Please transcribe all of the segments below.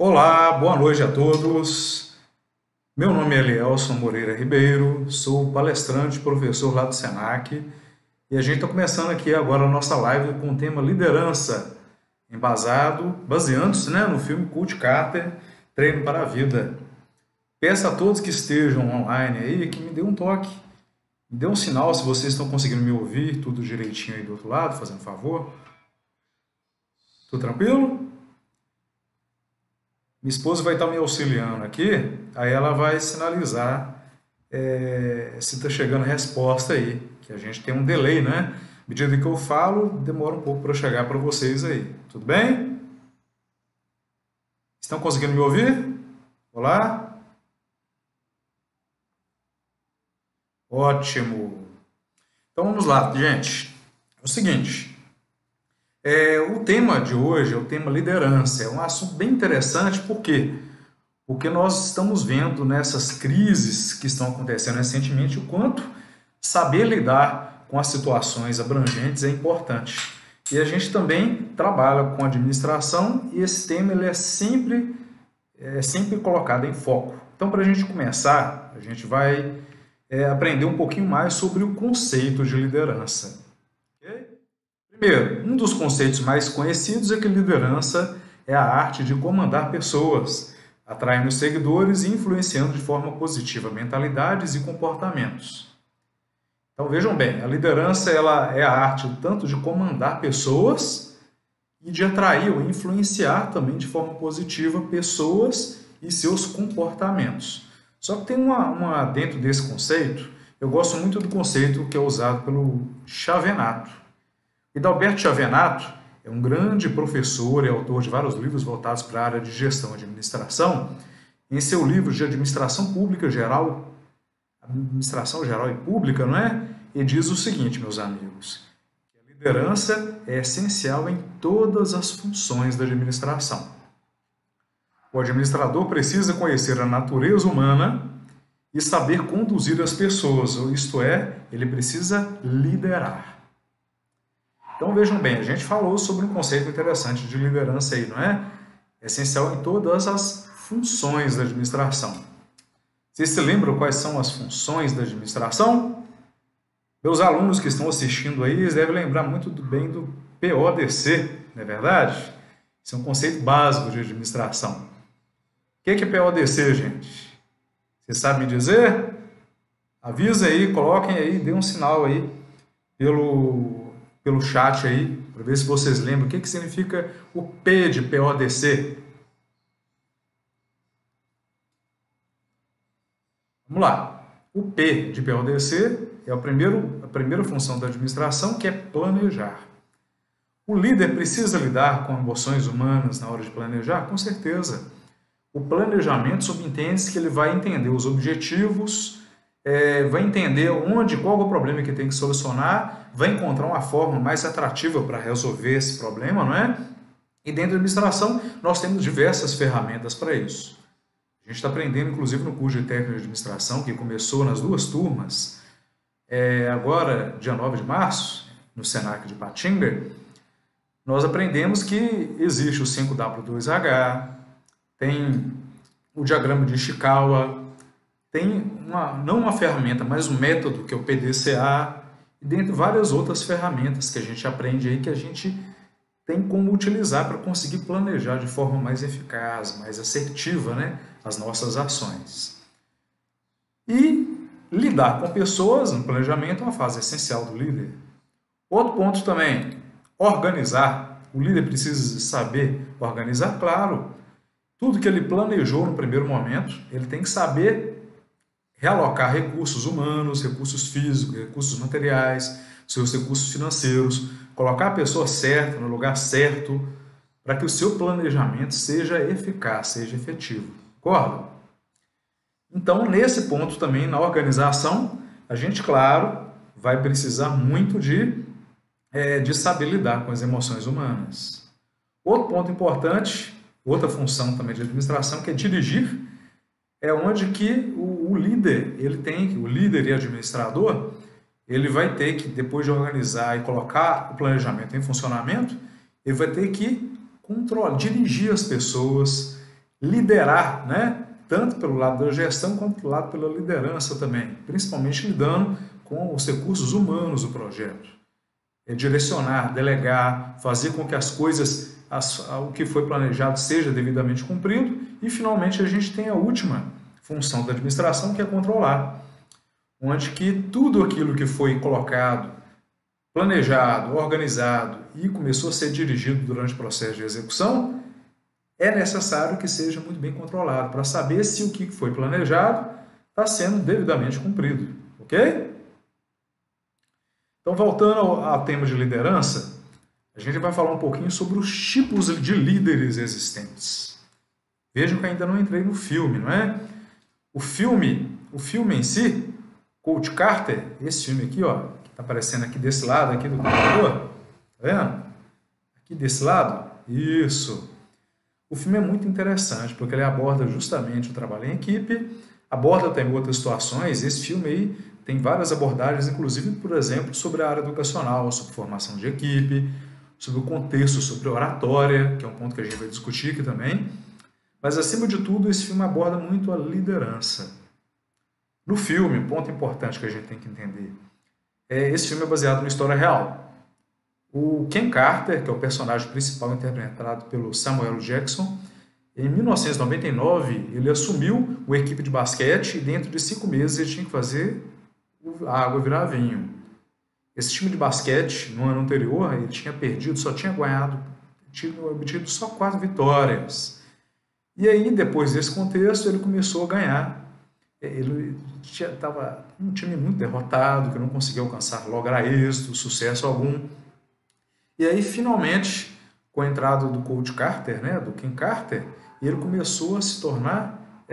Olá, boa noite a todos. Meu nome é Elielson Moreira Ribeiro, sou palestrante e professor lá do Senac e a gente está começando aqui agora a nossa live com o tema liderança, baseando-se, no filme Coach Carter, Treino para a Vida. Peço a todos que estejam online aí que me dê um toque, me dê um sinal se vocês estão conseguindo me ouvir, tudo direitinho aí do outro lado, fazendo favor. Tudo tranquilo? Minha esposa vai estar me auxiliando aqui, aí ela vai sinalizar se está chegando resposta aí, que a gente tem um delay, né? À medida que eu falo, demora um pouco para chegar para vocês aí. Tudo bem? Estão conseguindo me ouvir? Olá? Ótimo! Então vamos lá, gente. É o seguinte, o tema de hoje é o tema liderança. É um assunto bem interessante, por quê? Porque nós estamos vendo nessas crises que estão acontecendo recentemente o quanto saber lidar com as situações abrangentes é importante. E a gente também trabalha com administração e esse tema ele é sempre colocado em foco. Então, para a gente começar, a gente vai aprender um pouquinho mais sobre o conceito de liderança. Okay? Primeiro, um dos conceitos mais conhecidos é que liderança é a arte de comandar pessoas, atraindo seguidores e influenciando de forma positiva mentalidades e comportamentos. Então vejam bem, a liderança ela é a arte tanto de comandar pessoas e de atrair ou influenciar também de forma positiva pessoas e seus comportamentos. Só que tem dentro desse conceito, eu gosto muito do conceito que é usado pelo Chavenato. Adalberto Chavenato é um grande professor e autor de vários livros voltados para a área de gestão e administração. Em seu livro de Administração Geral e Pública, não é? Ele diz o seguinte, meus amigos, que a liderança é essencial em todas as funções da administração. O administrador precisa conhecer a natureza humana e saber conduzir as pessoas, isto é, ele precisa liderar. Então vejam bem, a gente falou sobre um conceito interessante de liderança aí, não é? É essencial em todas as funções da administração. Vocês se lembram quais são as funções da administração? Meus alunos que estão assistindo aí, eles devem lembrar muito bem do PODC, não é verdade? Isso é um conceito básico de administração. O que é PODC, gente? Vocês sabem me dizer? Avisa aí, coloquem aí, dê um sinal aí pelo chat aí, para ver se vocês lembram o que significa o P de PODC. Vamos lá. O P de PODC é a primeira função da administração, que é planejar. O líder precisa lidar com emoções humanas na hora de planejar? Com certeza. O planejamento subentende-se que ele vai entender os objetivos, vai entender qual é o problema que tem que solucionar, vai encontrar uma forma mais atrativa para resolver esse problema, não é? E dentro da administração, nós temos diversas ferramentas para isso. A gente está aprendendo, inclusive, no curso de técnico de administração, que começou nas 2 turmas, agora, dia 9 de março, no Senac de Patinga, nós aprendemos que existe o 5W2H, tem o diagrama de Ishikawa, tem não uma ferramenta, mas um método que é o PDCA, e dentre várias outras ferramentas que a gente aprende aí, que a gente tem como utilizar para conseguir planejar de forma mais eficaz, mais assertiva, né, as nossas ações. E lidar com pessoas no planejamento é uma fase essencial do líder. Outro ponto também, organizar. O líder precisa saber organizar, claro. Tudo que ele planejou no primeiro momento, ele tem que saber realocar recursos humanos, recursos físicos, recursos materiais, seus recursos financeiros, colocar a pessoa certa no lugar certo, para que o seu planejamento seja eficaz, seja efetivo. Concorda? Então, nesse ponto também, na organização, a gente, claro, vai precisar muito de saber lidar com as emoções humanas. Outro ponto importante, outra função também de administração, que é dirigir, é onde que o líder e administrador, ele vai ter que, depois de organizar e colocar o planejamento em funcionamento, ele vai ter que controlar, dirigir as pessoas, liderar, né? Tanto pelo lado da gestão quanto pelo lado pela liderança também, principalmente lidando com os recursos humanos do projeto. É direcionar, delegar, fazer com que as coisas, o que foi planejado seja devidamente cumprido e, finalmente, a gente tem a última função da administração, que é controlar, onde que tudo aquilo que foi colocado, planejado, organizado e começou a ser dirigido durante o processo de execução, é necessário que seja muito bem controlado para saber se o que foi planejado está sendo devidamente cumprido, ok? Então, voltando ao tema de liderança, a gente vai falar um pouquinho sobre os tipos de líderes existentes. Vejam que ainda não entrei no filme, não é? O filme em si, Coach Carter, esse filme aqui, ó, que está aparecendo aqui desse lado aqui do computador, tá vendo? Aqui desse lado, isso. O filme é muito interessante, porque ele aborda justamente o trabalho em equipe, aborda também outras situações. Esse filme aí tem várias abordagens, inclusive, por exemplo, sobre a área educacional, sobre formação de equipe, sobre o contexto, sobre oratória, que é um ponto que a gente vai discutir aqui também. Mas, acima de tudo, esse filme aborda muito a liderança. No filme, um ponto importante que a gente tem que entender, esse filme é baseado numa história real. O Ken Carter, que é o personagem principal interpretado pelo Samuel Jackson, em 1999 ele assumiu uma equipe de basquete e dentro de 5 meses ele tinha que fazer a água virar vinho. Esse time de basquete, no ano anterior, ele tinha perdido, só tinha obtido só 4 vitórias. E aí, depois desse contexto, ele começou a ganhar. Ele estava um time muito derrotado, que não conseguia alcançar logo êxito, sucesso algum. E aí, finalmente, com a entrada do Coach Carter, né, do Ken Carter, ele começou a se tornar,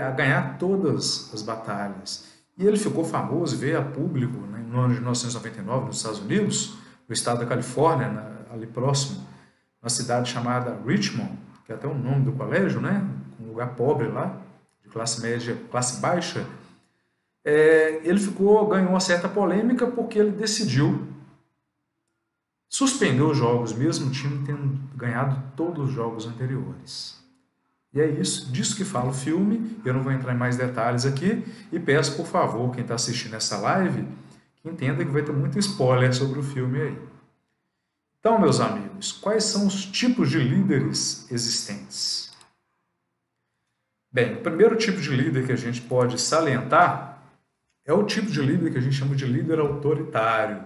a ganhar todas as batalhas. E ele ficou famoso, veio a público, né, no ano de 1999, nos Estados Unidos, no estado da Califórnia, ali próximo, uma cidade chamada Richmond, que é até o nome do colégio, né, um lugar pobre lá, de classe média, classe baixa. Ele ganhou uma certa polêmica porque ele decidiu suspendeu os jogos, mesmo o time tendo ganhado todos os jogos anteriores. E é disso que fala o filme. Eu não vou entrar em mais detalhes aqui e peço, por favor, quem está assistindo essa live, que entenda que vai ter muito spoiler sobre o filme aí. Então, meus amigos, quais são os tipos de líderes existentes? Bem, o primeiro tipo de líder que a gente pode salientar é o tipo de líder que a gente chama de líder autoritário.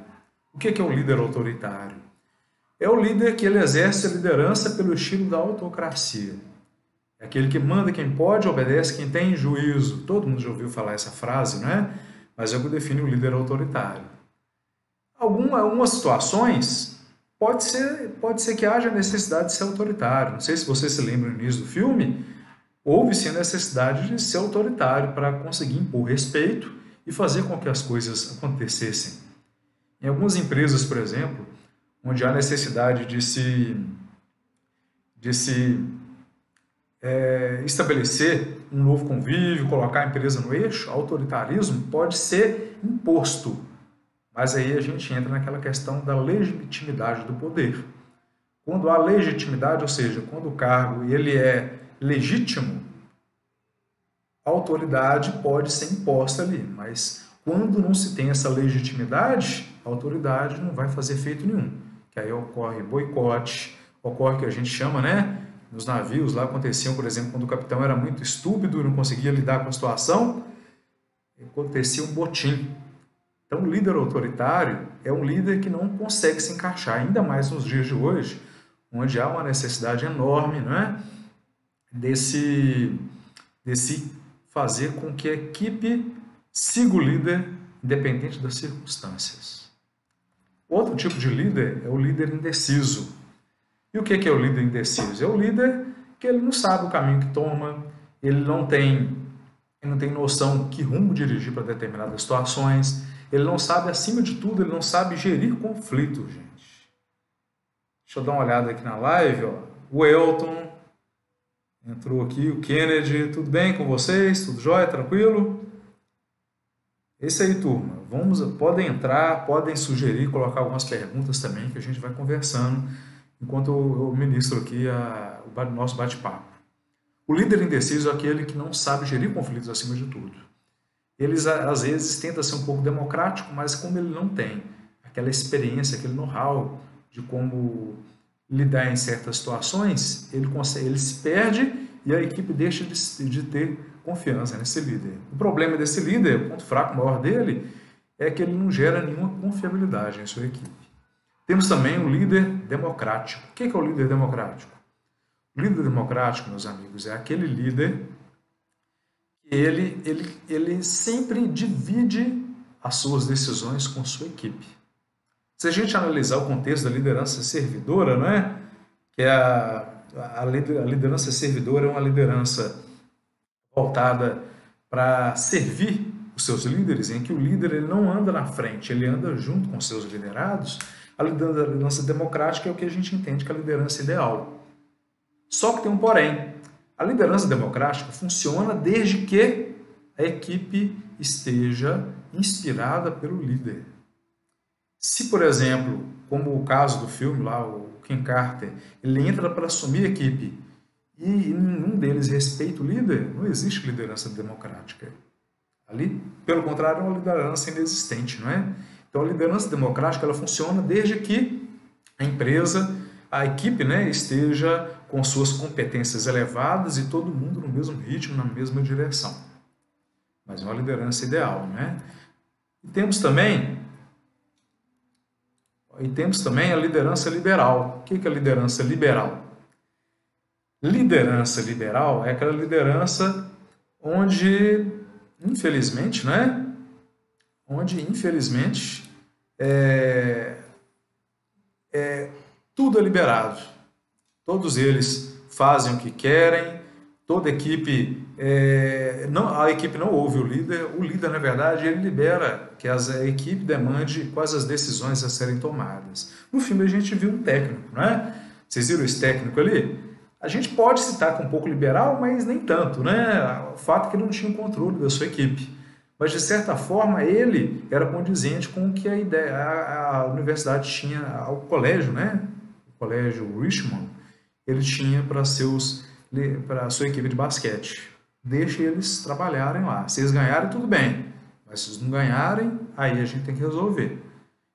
O que é um líder autoritário? É o líder que ele exerce a liderança pelo estilo da autocracia. É aquele que manda quem pode, obedece quem tem juízo. Todo mundo já ouviu falar essa frase, não é? Mas é o que define o líder autoritário. Algumas situações, pode ser que haja necessidade de ser autoritário. Não sei se você se lembra no início do filme, houve sim a necessidade de ser autoritário para conseguir impor respeito e fazer com que as coisas acontecessem. Em algumas empresas, por exemplo, onde há necessidade de se estabelecer um novo convívio, colocar a empresa no eixo, autoritarismo pode ser imposto. Mas aí a gente entra naquela questão da legitimidade do poder. Quando há legitimidade, ou seja, quando o cargo ele é legítimo, a autoridade pode ser imposta ali, mas quando não se tem essa legitimidade, a autoridade não vai fazer efeito nenhum. Que aí ocorre boicote, ocorre o que a gente chama, né? Nos navios lá aconteciam, por exemplo, quando o capitão era muito estúpido e não conseguia lidar com a situação, acontecia um motim. Então, o líder autoritário é um líder que não consegue se encaixar, ainda mais nos dias de hoje, onde há uma necessidade enorme, né? Desse fazer com que a equipe siga o líder, independente das circunstâncias. Outro tipo de líder é o líder indeciso. E o que é o líder indeciso? É o líder que ele não sabe o caminho que toma, ele não tem noção que rumo dirigir para determinadas situações, ele não sabe, acima de tudo, ele não sabe gerir conflito, gente. Deixa eu dar uma olhada aqui na live, ó. O Elton entrou aqui, o Kennedy, tudo bem com vocês? Tudo jóia? Tranquilo? É isso aí, turma. Podem entrar, podem sugerir, colocar algumas perguntas também, que a gente vai conversando enquanto eu ministro aqui o nosso bate-papo. O líder indeciso é aquele que não sabe gerir conflitos acima de tudo. Eles, às vezes, tentam ser um pouco democrático, mas como ele não tem aquela experiência, aquele know-how de como lidar em certas situações, ele se perde e a equipe deixa de ter confiança nesse líder. O problema desse líder, o ponto fraco maior dele, é que ele não gera nenhuma confiabilidade em sua equipe. Temos também o líder democrático. O que é o líder democrático? O líder democrático, meus amigos, é aquele líder que ele sempre divide as suas decisões com sua equipe. Se a gente analisar o contexto da liderança servidora, não é? Que é a liderança servidora é uma liderança voltada para servir os seus líderes, em que o líder ele não anda na frente, ele anda junto com seus liderados. A liderança democrática é o que a gente entende que é a liderança ideal. Só que tem um porém. A liderança democrática funciona desde que a equipe esteja inspirada pelo líder. Se, por exemplo, como o caso do filme lá, o Ken Carter, ele entra para assumir a equipe e nenhum deles respeita o líder, não existe liderança democrática. Ali, pelo contrário, é uma liderança inexistente, não é? Então, a liderança democrática ela funciona desde que a empresa, a equipe, né, esteja com suas competências elevadas e todo mundo no mesmo ritmo, na mesma direção. Mas é uma liderança ideal, né? E temos também a liderança liberal. O que é a liderança liberal? Liderança liberal é aquela liderança onde, infelizmente, né? Tudo é liberado. Todos eles fazem o que querem, toda equipe, a equipe não ouve o líder, na verdade, ele libera que a equipe demande quais as decisões a serem tomadas. No filme a gente viu um técnico, né? Vocês viram esse técnico ali? A gente pode citar que um pouco liberal, mas nem tanto, né? O fato é que ele não tinha o controle da sua equipe. Mas, de certa forma, ele era condizente com o que a universidade tinha, o colégio, né? O colégio Richmond, ele tinha para a sua equipe de basquete. Deixe eles trabalharem lá. Se eles ganharem, tudo bem. Mas se eles não ganharem, aí a gente tem que resolver.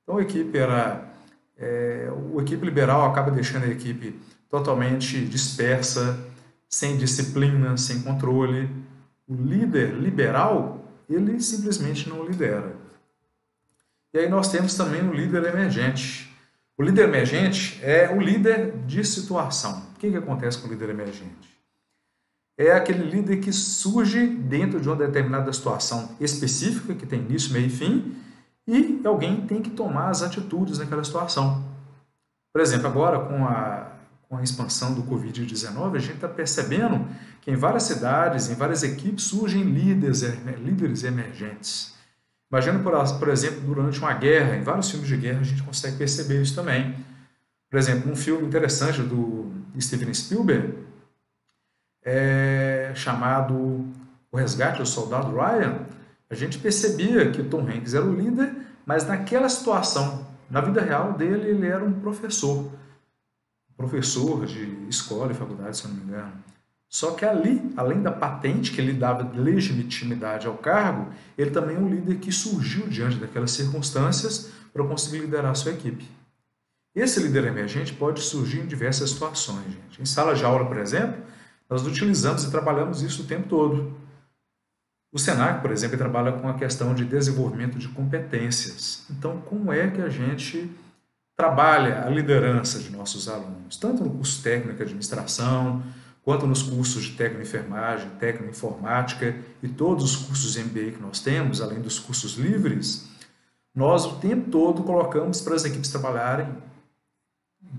Então, a equipe o equipe liberal acaba deixando a equipe totalmente dispersa, sem disciplina, sem controle. O líder liberal, ele simplesmente não lidera. E aí nós temos também o líder emergente. O líder emergente é o líder de situação. O que acontece com o líder emergente? É aquele líder que surge dentro de uma determinada situação específica, que tem início, meio e fim, e alguém tem que tomar as atitudes naquela situação. Por exemplo, agora com a expansão do Covid-19, a gente está percebendo que em várias cidades, em várias equipes, surgem líderes emergentes. Imagina, por exemplo, durante uma guerra, em vários filmes de guerra a gente consegue perceber isso também. Por exemplo, um filme interessante do Steven Spielberg, chamado O Resgate do Soldado Ryan, a gente percebia que o Tom Hanks era o líder, mas naquela situação, na vida real dele, ele era um professor de escola e faculdade, se eu não me engano. Só que ali, além da patente que lhe dava legitimidade ao cargo, ele também é um líder que surgiu diante daquelas circunstâncias para conseguir liderar a sua equipe. Esse líder emergente pode surgir em diversas situações, gente. Em sala de aula, por exemplo, nós utilizamos e trabalhamos isso o tempo todo. O Senac, por exemplo, trabalha com a questão de desenvolvimento de competências. Então, como é que a gente trabalha a liderança de nossos alunos? Tanto no curso técnico de administração, quanto nos cursos de técnico-enfermagem, técnico-informática e todos os cursos de MBA que nós temos, além dos cursos livres, nós o tempo todo colocamos para as equipes trabalharem,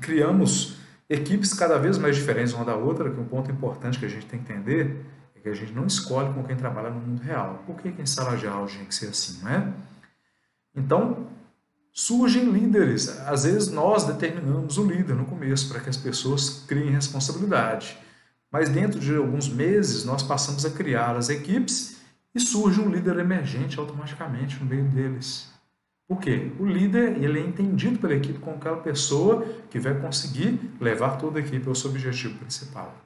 criamos equipes cada vez mais diferentes uma da outra, que um ponto importante que a gente tem que entender é que a gente não escolhe com quem trabalha no mundo real. Por que em sala de aula tem que ser assim, não é? Então, surgem líderes. Às vezes nós determinamos o líder no começo para que as pessoas criem responsabilidade. Mas dentro de alguns meses nós passamos a criar as equipes e surge um líder emergente automaticamente no meio deles. Por quê? O líder ele é entendido pela equipe como aquela pessoa que vai conseguir levar toda a equipe ao seu objetivo principal.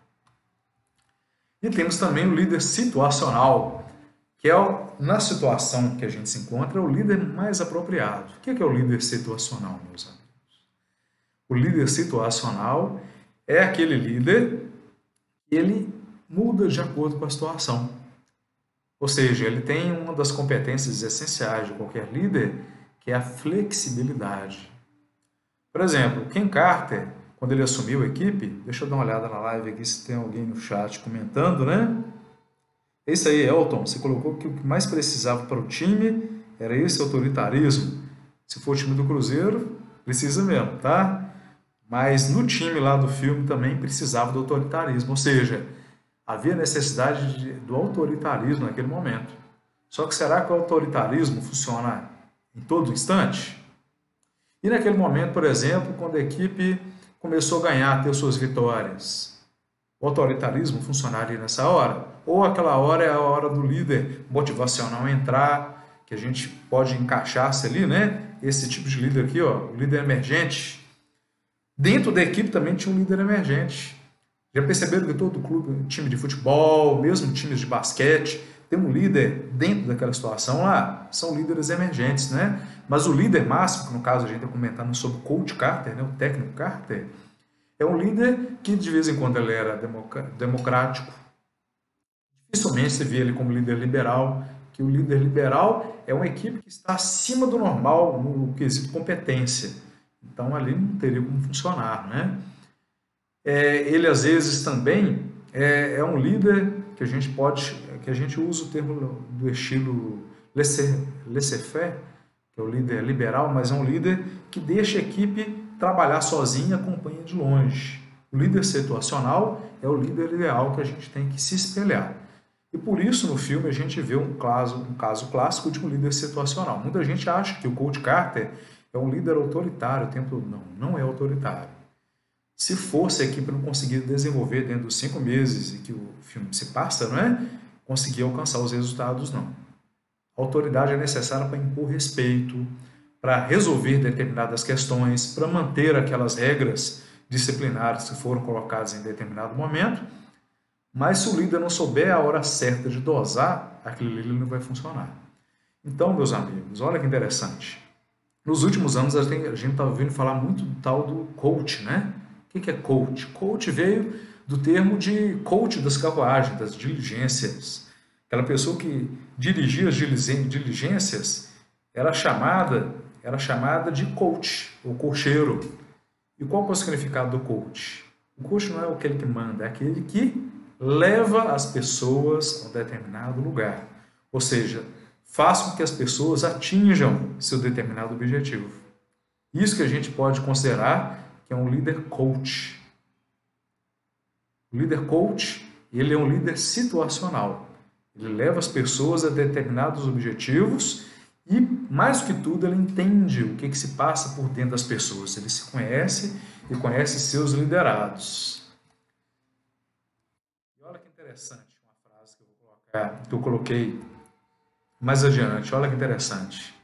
E temos também o líder situacional, que é na situação que a gente se encontra, é o líder mais apropriado. O que é o líder situacional, meus amigos? O líder situacional é aquele líder que ele muda de acordo com a situação. Ou seja, ele tem uma das competências essenciais de qualquer líder, que é a flexibilidade. Por exemplo, Ken Carter, quando ele assumiu a equipe, deixa eu dar uma olhada na live aqui se tem alguém no chat comentando, né? É isso aí, Elton, você colocou que o que mais precisava para o time era esse autoritarismo. Se for o time do Cruzeiro, precisa mesmo, tá? Mas no time lá do filme também precisava do autoritarismo, ou seja, havia necessidade do autoritarismo naquele momento. Só que será que o autoritarismo funciona em todo instante? E naquele momento, por exemplo, quando a equipe começou a ganhar, ter suas vitórias, o autoritarismo funcionaria nessa hora? Ou aquela hora é a hora do líder motivacional entrar, que a gente pode encaixar-se ali, né? Esse tipo de líder aqui, ó, o líder emergente. Dentro da equipe também tinha um líder emergente. Já perceberam que todo clube, time de futebol, mesmo times de basquete, tem um líder dentro daquela situação lá? São líderes emergentes, né? Mas o líder máximo, que no caso a gente está comentando sobre o coach Carter, né? O técnico Carter, é um líder que de vez em quando ele era democrático. Dificilmente se vê ele como líder liberal, que o líder liberal é uma equipe que está acima do normal no quesito competência. Então ali não teria como funcionar, né? Ele às vezes também é um líder que a gente usa o termo do estilo laissez-faire, que é o líder liberal, mas é um líder que deixa a equipe trabalhar sozinha e acompanha de longe. O líder situacional é o líder ideal que a gente tem que se espelhar. E por isso no filme a gente vê um caso clássico de um líder situacional. Muita gente acha que o coach Carter é um líder autoritário, o tempo todo. Não é autoritário. Se fosse a equipe não conseguir desenvolver dentro dos 5 meses em que o filme se passa, não é? Conseguir alcançar os resultados, não. A autoridade é necessária para impor respeito, para resolver determinadas questões, para manter aquelas regras disciplinares que foram colocadas em determinado momento, mas se o líder não souber a hora certa de dosar, aquele líder não vai funcionar. Então, meus amigos, olha que interessante. Nos últimos anos a gente está ouvindo falar muito do tal do coach, né? O que é coach? Coach veio do termo de coach das carruagens, das diligências. Aquela pessoa que dirigia as diligências era chamada de coach, ou cocheiro. E qual é o significado do coach? O coach não é aquele que manda, é aquele que leva as pessoas a um determinado lugar. Ou seja, faz com que as pessoas atinjam seu determinado objetivo. Isso que a gente pode considerar que é um líder coach. O líder coach, ele é um líder situacional. Ele leva as pessoas a determinados objetivos e, mais do que tudo, ele entende o que se passa por dentro das pessoas. Ele se conhece e conhece seus liderados. E olha que interessante uma frase que eu coloquei mais adiante. Olha que interessante.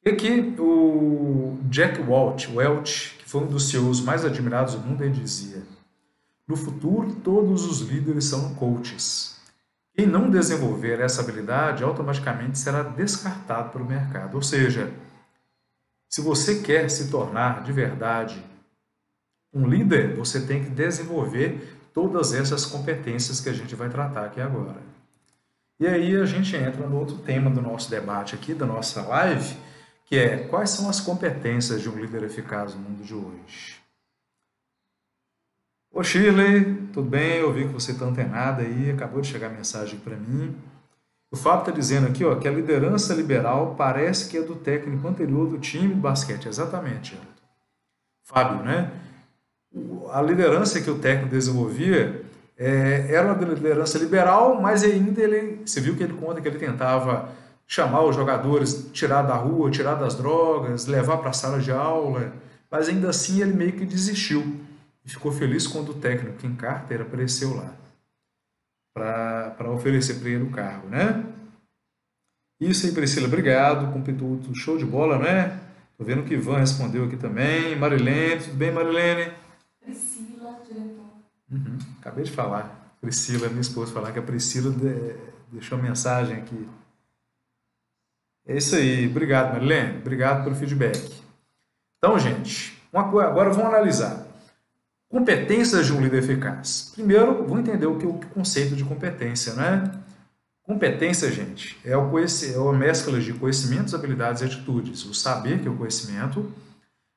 E aqui o Jack Welch, que foi um dos CEOs mais admirados do mundo, ele dizia: no futuro, todos os líderes são coaches. Quem não desenvolver essa habilidade automaticamente será descartado pelo mercado. Ou seja, se você quer se tornar de verdade um líder, você tem que desenvolver todas essas competências que a gente vai tratar aqui agora. E aí a gente entra no outro tema do nosso debate aqui, da nossa live, que é quais são as competências de um líder eficaz no mundo de hoje. Ô Shirley, tudo bem? Eu vi que você está antenada aí, acabou de chegar a mensagem para mim. O Fábio está dizendo aqui, ó, que a liderança liberal parece que é do técnico anterior do time de basquete. Exatamente, Elton. Fábio, né? A liderança que o técnico desenvolvia era uma liderança liberal, mas ainda você viu que ele conta que ele tentava chamar os jogadores, tirar da rua, tirar das drogas, levar para a sala de aula, mas ainda assim ele meio que desistiu. E ficou feliz quando o técnico, Ken Carter, apareceu lá para oferecer para ele o cargo, né? Isso aí, Priscila, obrigado, completou show de bola, né? Tô vendo que Ivan respondeu aqui também. Marilene, tudo bem, Marilene? Priscila, diretor. Acabei de falar. Priscila, minha esposa, falar que a Priscila deixou uma mensagem aqui. É isso aí. Obrigado, Marilene. Obrigado pelo feedback. Então, gente, agora vamos analisar. Competências de um líder eficaz. Primeiro, vamos entender o que é o conceito de competência, né? Competência, gente, é uma mescla de conhecimentos, habilidades e atitudes. O saber, que é o conhecimento,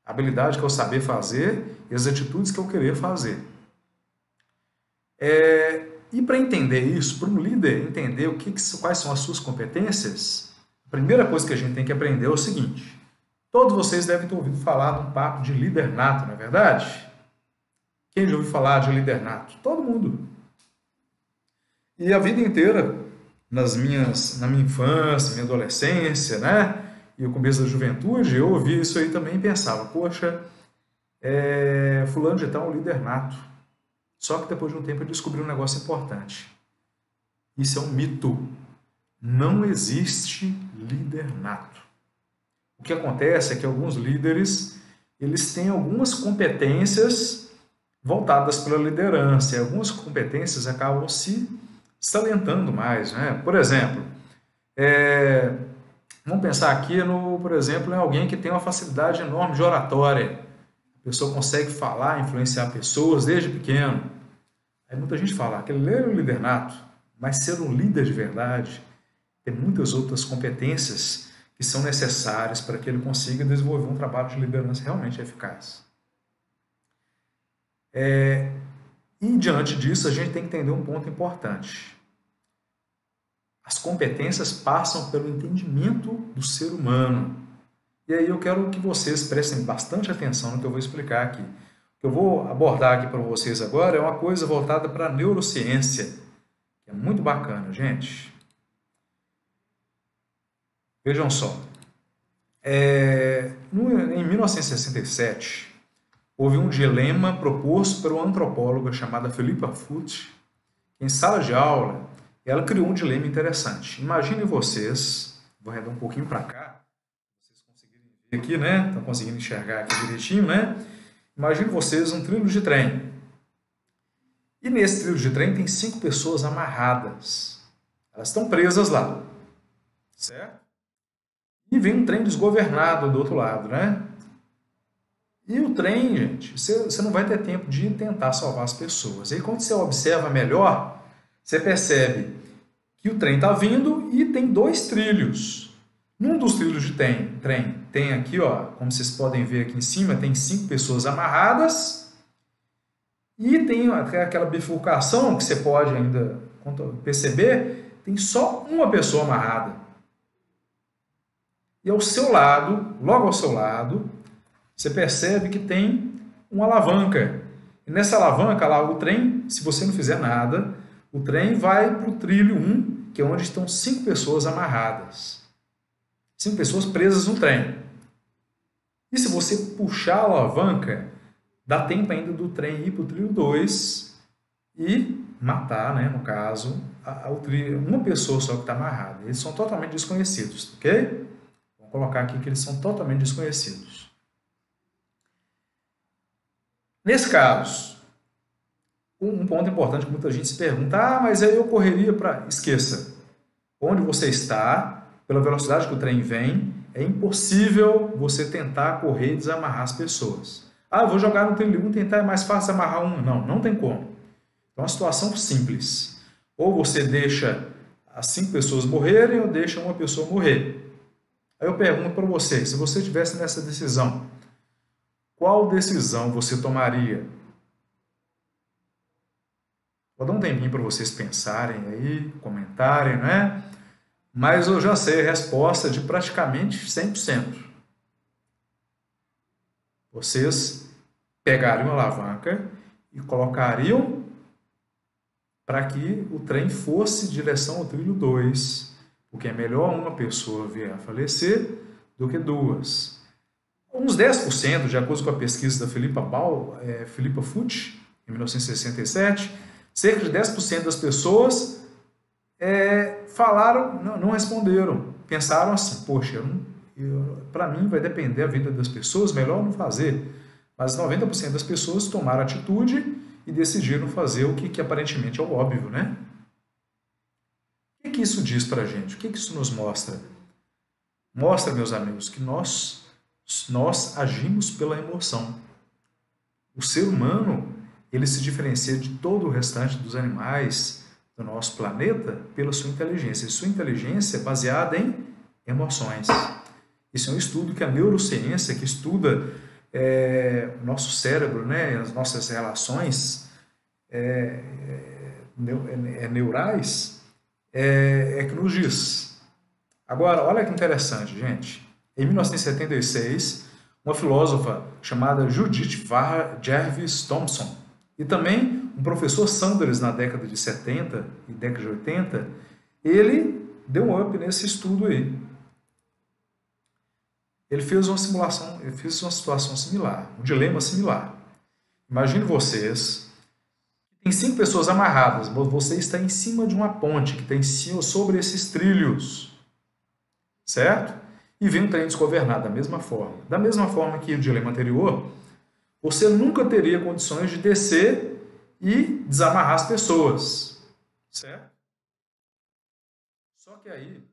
a habilidade, que é o saber fazer, e as atitudes, que é o querer fazer. E para entender isso, para um líder entender quais são as suas competências, a primeira coisa que a gente tem que aprender é o seguinte: todos vocês devem ter ouvido falar de um papo de líder nato, não é verdade? Quem já ouviu falar de líder nato? Todo mundo. E a vida inteira, na minha infância, minha adolescência, né? E o começo da juventude, eu ouvia isso aí também e pensava, poxa, fulano de tal é um líder nato. Só que depois de um tempo eu descobri um negócio importante. Isso é um mito. Não existe líder nato. O que acontece é que alguns líderes, eles têm algumas competências voltadas para a liderança, e algumas competências acabam se salientando mais, né? Por exemplo, vamos pensar aqui, por exemplo, em alguém que tem uma facilidade enorme de oratória. A pessoa consegue falar, influenciar pessoas desde pequeno. Aí muita gente fala, aquele é um líder nato, mas ser um líder de verdade tem muitas outras competências que são necessárias para que ele consiga desenvolver um trabalho de liderança realmente eficaz. E diante disso, a gente tem que entender um ponto importante. As competências passam pelo entendimento do ser humano. E aí eu quero que vocês prestem bastante atenção no que eu vou explicar aqui. O que eu vou abordar aqui para vocês agora é uma coisa voltada para a neurociência, que é muito bacana, gente. Vejam só. Em 1967, houve um dilema proposto por uma antropóloga chamada Philippa Foot. Em sala de aula, ela criou um dilema interessante. Imaginem vocês, vou arredar um pouquinho para cá, vocês conseguirem ver aqui, né? Estão conseguindo enxergar aqui direitinho, né? Imaginem vocês um trilho de trem. E nesse trilho de trem tem 5 pessoas amarradas. Elas estão presas lá, certo? E vem um trem desgovernado do outro lado, né? E o trem, gente, você não vai ter tempo de tentar salvar as pessoas. E quando você observa melhor, você percebe que o trem está vindo e tem 2 trilhos. Num dos trilhos de trem tem aqui, ó, como vocês podem ver aqui em cima, tem 5 pessoas amarradas e tem aquela bifurcação que você pode ainda perceber, tem só uma pessoa amarrada. E ao seu lado, logo ao seu lado, você percebe que tem uma alavanca. E nessa alavanca, lá, o trem, se você não fizer nada, o trem vai para o trilho 1, que é onde estão 5 pessoas amarradas. 5 pessoas presas no trem. E se você puxar a alavanca, dá tempo ainda do trem ir para o trilho 2 e matar, né, no caso, uma pessoa só que está amarrada. Eles são totalmente desconhecidos, ok? Vou colocar aqui que eles são totalmente desconhecidos. Nesse caso, um ponto importante que muita gente se pergunta, mas aí eu correria para... Esqueça, onde você está, pela velocidade que o trem vem, é impossível você tentar correr e desamarrar as pessoas. Eu vou jogar no trilho 1, tentar, é mais fácil amarrar um. Não, não tem como. Então, é uma situação simples. Ou você deixa as 5 pessoas morrerem, ou deixa uma pessoa morrer. Aí eu pergunto para você, se você estivesse nessa decisão, qual decisão você tomaria? Vou dar um tempinho para vocês pensarem aí, comentarem, né? Mas eu já sei a resposta de praticamente 100%. Vocês pegariam a alavanca e colocariam para que o trem fosse em direção ao trilho 2, porque é melhor uma pessoa vir a falecer do que 2. Uns 10%, de acordo com a pesquisa da Philippa Foot, em 1967, cerca de 10% das pessoas falaram, não responderam, pensaram assim, poxa, para mim vai depender da vida das pessoas, melhor não fazer. Mas 90% das pessoas tomaram atitude e decidiram fazer o que aparentemente é o óbvio, né? O que isso diz para a gente? O que isso nos mostra? Mostra, meus amigos, que nós agimos pela emoção. O ser humano, ele se diferencia de todo o restante dos animais do nosso planeta pela sua inteligência. E sua inteligência é baseada em emoções. Isso é um estudo que a neurociência, que estuda o nosso cérebro, né, as nossas relações neurais, que nos diz. Agora, olha que interessante, gente. Em 1976, uma filósofa chamada Judith Jarvis Thomson e também um professor Sanders na década de 70 e década de 80, ele deu um up nesse estudo aí. Ele fez uma simulação, ele fez uma situação similar, um dilema similar. Imagine vocês, tem 5 pessoas amarradas, você está em cima de uma ponte que tem sobre esses trilhos, certo? E vem um trem desgovernado da mesma forma. Da mesma forma que o dilema anterior, você nunca teria condições de descer e desamarrar as pessoas, certo? Só que aí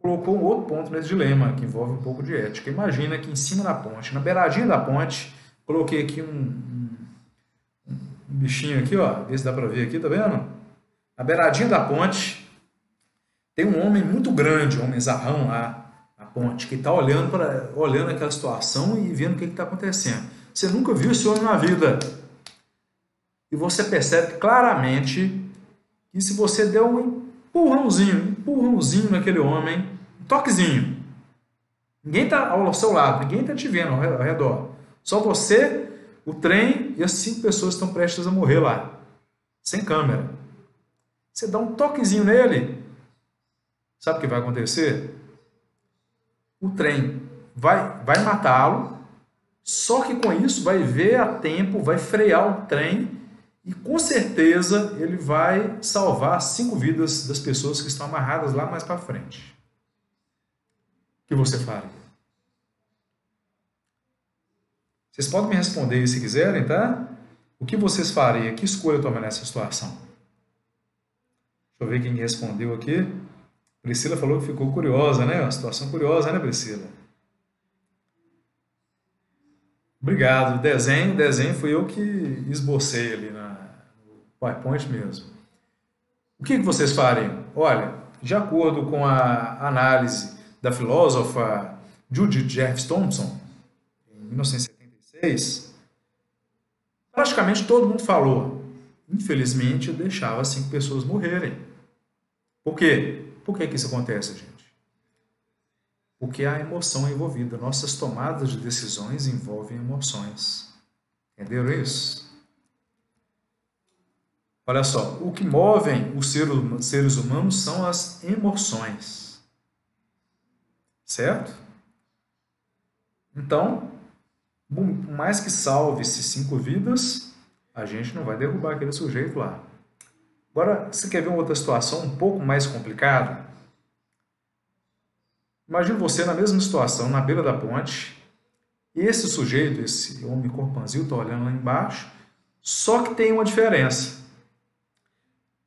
colocou um outro ponto nesse dilema, que envolve um pouco de ética. Imagina que em cima da ponte, na beiradinha da ponte, coloquei aqui um bichinho aqui, ó, vê se dá para ver aqui, tá vendo? Na beiradinha da ponte, tem um homem muito grande, um homem zarrão lá na ponte, que está olhando aquela situação e vendo o que está acontecendo. Você nunca viu esse homem na vida. E você percebe claramente que se você der um empurrãozinho naquele homem, um toquezinho. Ninguém está ao seu lado, ninguém está te vendo ao redor. Só você, o trem e as 5 pessoas estão prestes a morrer lá, sem câmera. Você dá um toquezinho nele, sabe o que vai acontecer? O trem vai matá-lo, só que com isso vai ver a tempo, vai frear o trem e com certeza ele vai salvar 5 vidas das pessoas que estão amarradas lá mais para frente. O que você faria? Vocês podem me responder se quiserem, tá? O que vocês fariam? Que escolha tomar nessa situação? Deixa eu ver quem respondeu aqui. Priscila falou que ficou curiosa, né? Uma situação curiosa, né, Priscila? Obrigado. Desenho fui eu que esbocei ali no PowerPoint mesmo. O que vocês fariam? Olha, de acordo com a análise da filósofa Judith Jarvis Thomson, em 1976, praticamente todo mundo falou. Infelizmente, eu deixava 5 pessoas morrerem. Por quê? Por que isso acontece, gente? Porque há emoção envolvida. Nossas tomadas de decisões envolvem emoções. Entenderam isso? Olha só, o que movem os seres humanos são as emoções. Certo? Então, por mais que salve-se 5 vidas, a gente não vai derrubar aquele sujeito lá. Agora, você quer ver uma outra situação um pouco mais complicada? Imagina você na mesma situação, na beira da ponte, esse sujeito, esse homem corpanzil, está olhando lá embaixo, só que tem uma diferença.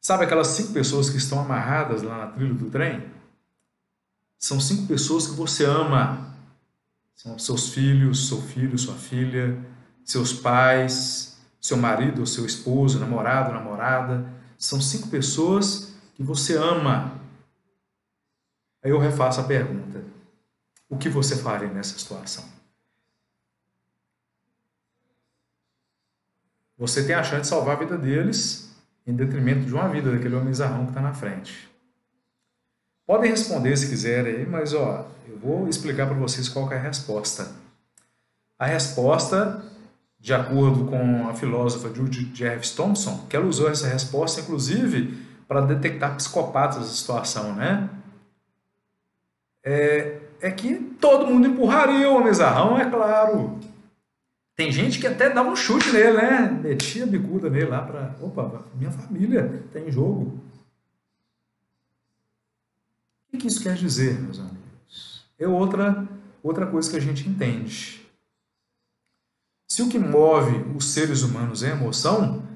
Sabe aquelas 5 pessoas que estão amarradas lá na trilha do trem? São 5 pessoas que você ama. São seus filhos, seu filho, sua filha, seus pais, seu marido, seu esposo, namorado, namorada. São 5 pessoas que você ama. Aí eu refaço a pergunta. O que você faria nessa situação? Você tem a chance de salvar a vida deles em detrimento de uma vida daquele homem zarrão que está na frente. Podem responder se quiserem, mas eu vou explicar para vocês qual que é a resposta. A resposta, de acordo com a filósofa Judith Jarvis Thomson, que ela usou essa resposta, inclusive, para detectar psicopatas da situação, né? É que todo mundo empurraria o homem zarrão, é claro. Tem gente que até dava um chute nele, né? Metia a bicuda nele lá para... Opa, minha família está em jogo. O que isso quer dizer, meus amigos? É outra coisa que a gente entende. Se o que move os seres humanos é emoção,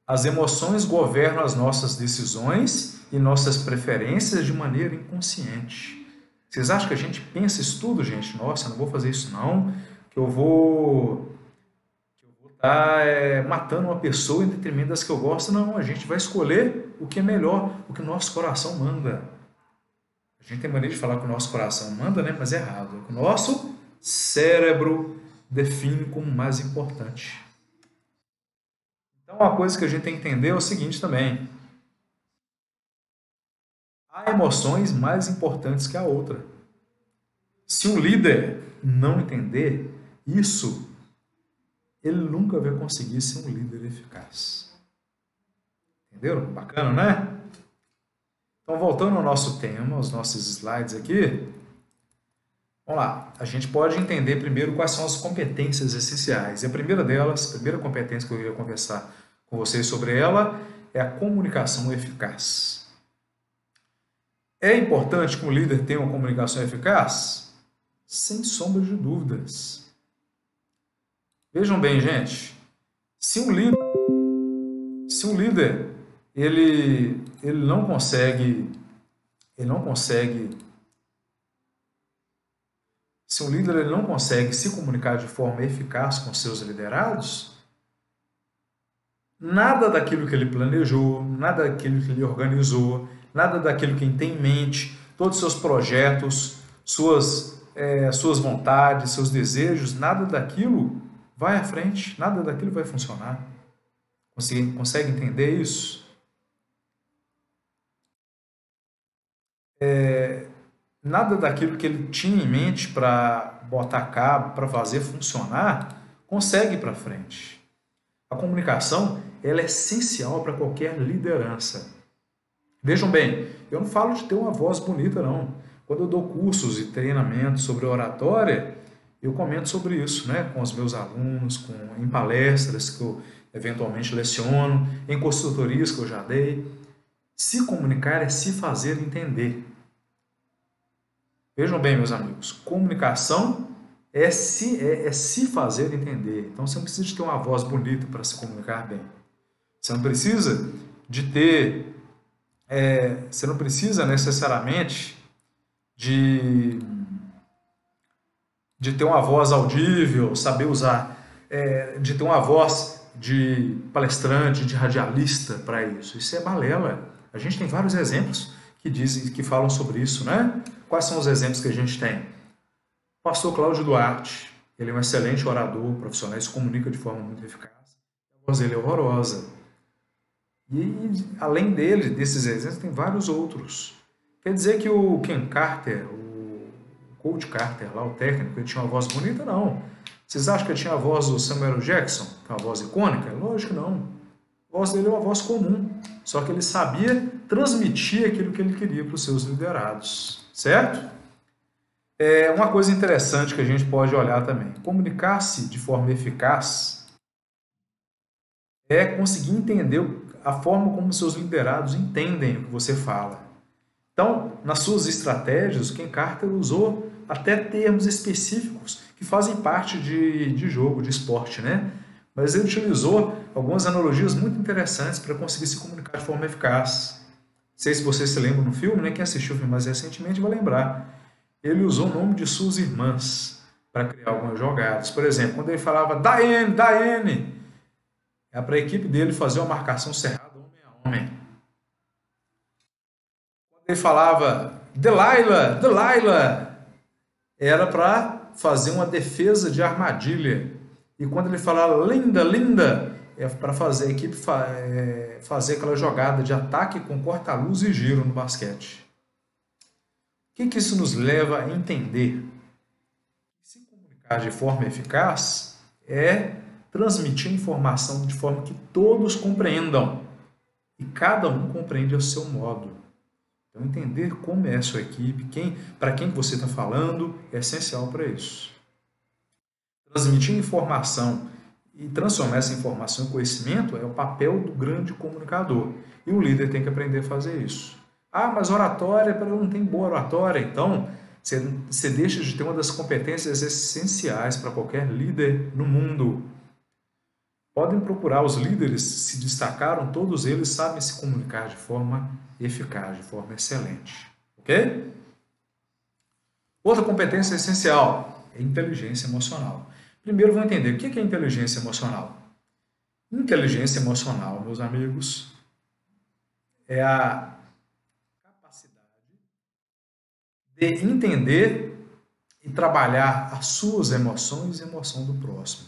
as emoções governam as nossas decisões e nossas preferências de maneira inconsciente. Vocês acham que a gente pensa isso tudo, gente? Nossa, não vou fazer isso não, que eu vou estar matando uma pessoa em detrimento das que eu gosto. Não, a gente vai escolher o que é melhor, o que o nosso coração manda. A gente tem mania de falar que o nosso coração manda, né? Mas é errado. O nosso cérebro define como mais importante. Então, uma coisa que a gente tem que entender é o seguinte também. Há emoções mais importantes que a outra. Se um líder não entender isso, ele nunca vai conseguir ser um líder eficaz. Entenderam? Bacana, né? Então, voltando ao nosso tema, aos nossos slides aqui, vamos lá. A gente pode entender primeiro quais são as competências essenciais. E a primeira delas, a primeira competência que eu queria conversar com vocês sobre ela, é a comunicação eficaz. É importante que um líder tenha uma comunicação eficaz? Sem sombra de dúvidas. Vejam bem, gente, se um líder ele não consegue, se um líder ele não consegue se comunicar de forma eficaz com seus liderados, nada daquilo que ele planejou, nada daquilo que ele organizou, nada daquilo que ele tem em mente, todos os seus projetos, suas vontades, seus desejos, nada daquilo vai à frente, nada daquilo vai funcionar. Consegue entender isso? Nada daquilo que ele tinha em mente para botar a cabo, para fazer funcionar, consegue ir para frente. A comunicação ela é essencial para qualquer liderança. Vejam bem, eu não falo de ter uma voz bonita, não. Quando eu dou cursos e treinamentos sobre oratória, eu comento sobre isso, né, com os meus alunos, em palestras que eu eventualmente leciono, em consultorias que eu já dei. Se comunicar é se fazer entender. Vejam bem, meus amigos, comunicação é se fazer entender. Então, você não precisa de ter uma voz bonita para se comunicar bem. Você não precisa de ter... você não precisa necessariamente de ter uma voz audível, saber usar, de ter uma voz de palestrante, de radialista para isso. Isso é balela. A gente tem vários exemplos que falam sobre isso, né? Quais são os exemplos que a gente tem? O pastor Cláudio Duarte, ele é um excelente orador, profissional, se comunica de forma muito eficaz. A voz dele é horrorosa. E além desses exemplos, tem vários outros. Quer dizer que o Ken Carter, o Coach Carter, lá o técnico, ele tinha uma voz bonita? Não. Vocês acham que ele tinha a voz do Samuel Jackson, que é uma voz icônica? Lógico que não. A voz dele é uma voz comum, só que ele sabia transmitir aquilo que ele queria para os seus liderados, certo? Uma coisa interessante que a gente pode olhar também, comunicar-se de forma eficaz é conseguir entender a forma como seus liderados entendem o que você fala. Então, nas suas estratégias, o Ken Carter usou até termos específicos que fazem parte de jogo, de esporte, né? Mas ele utilizou algumas analogias muito interessantes para conseguir se comunicar de forma eficaz. Não sei se vocês se lembram no filme, né? Quem assistiu o filme mais recentemente vai lembrar. Ele usou o nome de suas irmãs para criar algumas jogadas. Por exemplo, quando ele falava Diane, Diane, é para a equipe dele fazer uma marcação cerrada homem a homem. Quando ele falava Delilah, Delilah, era para fazer uma defesa de armadilha. E quando ele falava Linda, Linda, é para fazer a equipe fazer aquela jogada de ataque com corta-luz e giro no basquete. O que isso nos leva a entender? Se comunicar de forma eficaz é transmitir informação de forma que todos compreendam. E cada um compreende ao seu modo. Então, entender como é a sua equipe, para quem você está falando, é essencial para isso. Transmitir informação e transformar essa informação em conhecimento é o papel do grande comunicador. E o líder tem que aprender a fazer isso. Ah, mas oratória, eu não tenho boa oratória. Então, você deixa de ter uma das competências essenciais para qualquer líder no mundo. Podem procurar os líderes, se destacaram, todos eles sabem se comunicar de forma eficaz, de forma excelente. Ok? Outra competência essencial é inteligência emocional. Primeiro, vamos entender o que é inteligência emocional. Inteligência emocional, meus amigos, é a capacidade de entender e trabalhar as suas emoções e a emoção do próximo.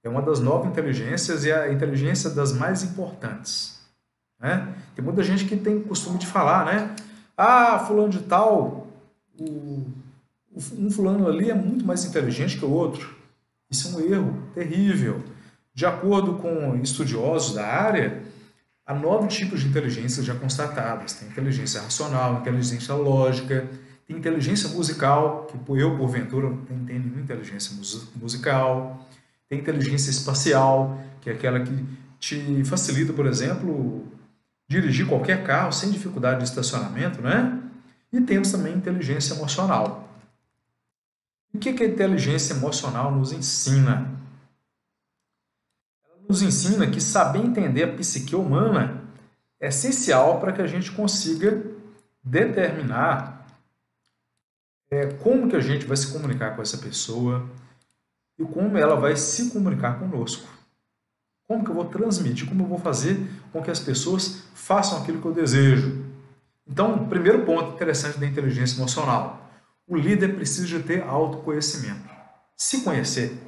É uma das 9 inteligências e a inteligência das mais importantes. Né? Tem muita gente que tem costume de falar, né? Ah, fulano de tal, um fulano ali é muito mais inteligente que o outro. Isso é um erro terrível. De acordo com estudiosos da área, há 9 tipos de inteligência já constatadas. Tem inteligência racional, inteligência lógica, tem inteligência musical, que eu, porventura, não tenho nenhuma inteligência musical. Tem inteligência espacial, que é aquela que te facilita, por exemplo, dirigir qualquer carro sem dificuldade de estacionamento, né? E temos também inteligência emocional. O que a inteligência emocional nos ensina? Ela nos ensina que saber entender a psique humana é essencial para que a gente consiga determinar como que a gente vai se comunicar com essa pessoa e como ela vai se comunicar conosco. Como que eu vou transmitir, como eu vou fazer com que as pessoas façam aquilo que eu desejo. Então, primeiro ponto interessante da inteligência emocional. O líder precisa de ter autoconhecimento. Se conhecer.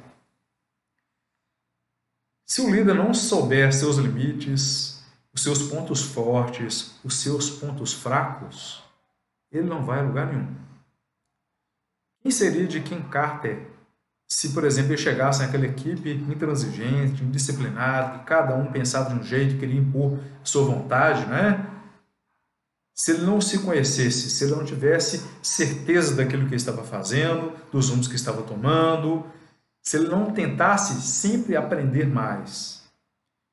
Se o líder não souber seus limites, os seus pontos fortes, os seus pontos fracos, ele não vai a lugar nenhum. Quem seria de Ken Carter se, por exemplo, ele chegasse naquela equipe intransigente, indisciplinada, que cada um pensava de um jeito, queria impor sua vontade, né? Se ele não se conhecesse, se ele não tivesse certeza daquilo que ele estava fazendo, dos rumos que estava tomando, se ele não tentasse sempre aprender mais.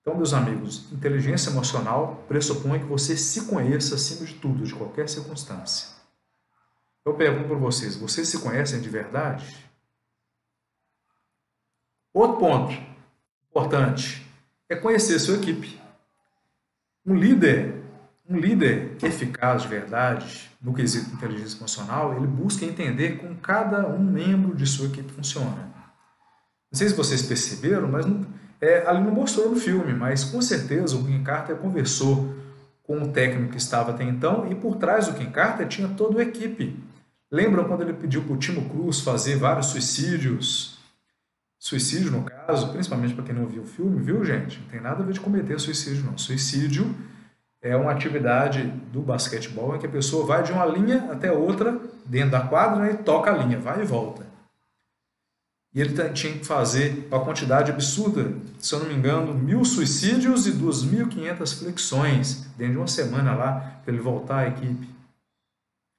Então, meus amigos, inteligência emocional pressupõe que você se conheça acima de tudo, de qualquer circunstância. Eu pergunto para vocês se conhecem de verdade? Outro ponto importante é conhecer sua equipe. Um líder eficaz de verdade, no quesito de inteligência emocional, ele busca entender como cada um membro de sua equipe funciona. Não sei se vocês perceberam, mas ali não mostrou no filme, mas com certeza o Ken Carter conversou com o técnico que estava até então e por trás do Ken Carter tinha toda a equipe. Lembram quando ele pediu para o Timo Cruz fazer vários suicídios? Suicídio, no caso, principalmente para quem não viu o filme, viu, gente? Não tem nada a ver de cometer suicídio, não. Suicídio é uma atividade do basquetebol em que a pessoa vai de uma linha até outra dentro da quadra, né, e toca a linha, vai e volta. E ele tinha que fazer uma quantidade absurda, se eu não me engano, 1.000 suicídios e 2.500 flexões dentro de uma semana lá, para ele voltar à equipe.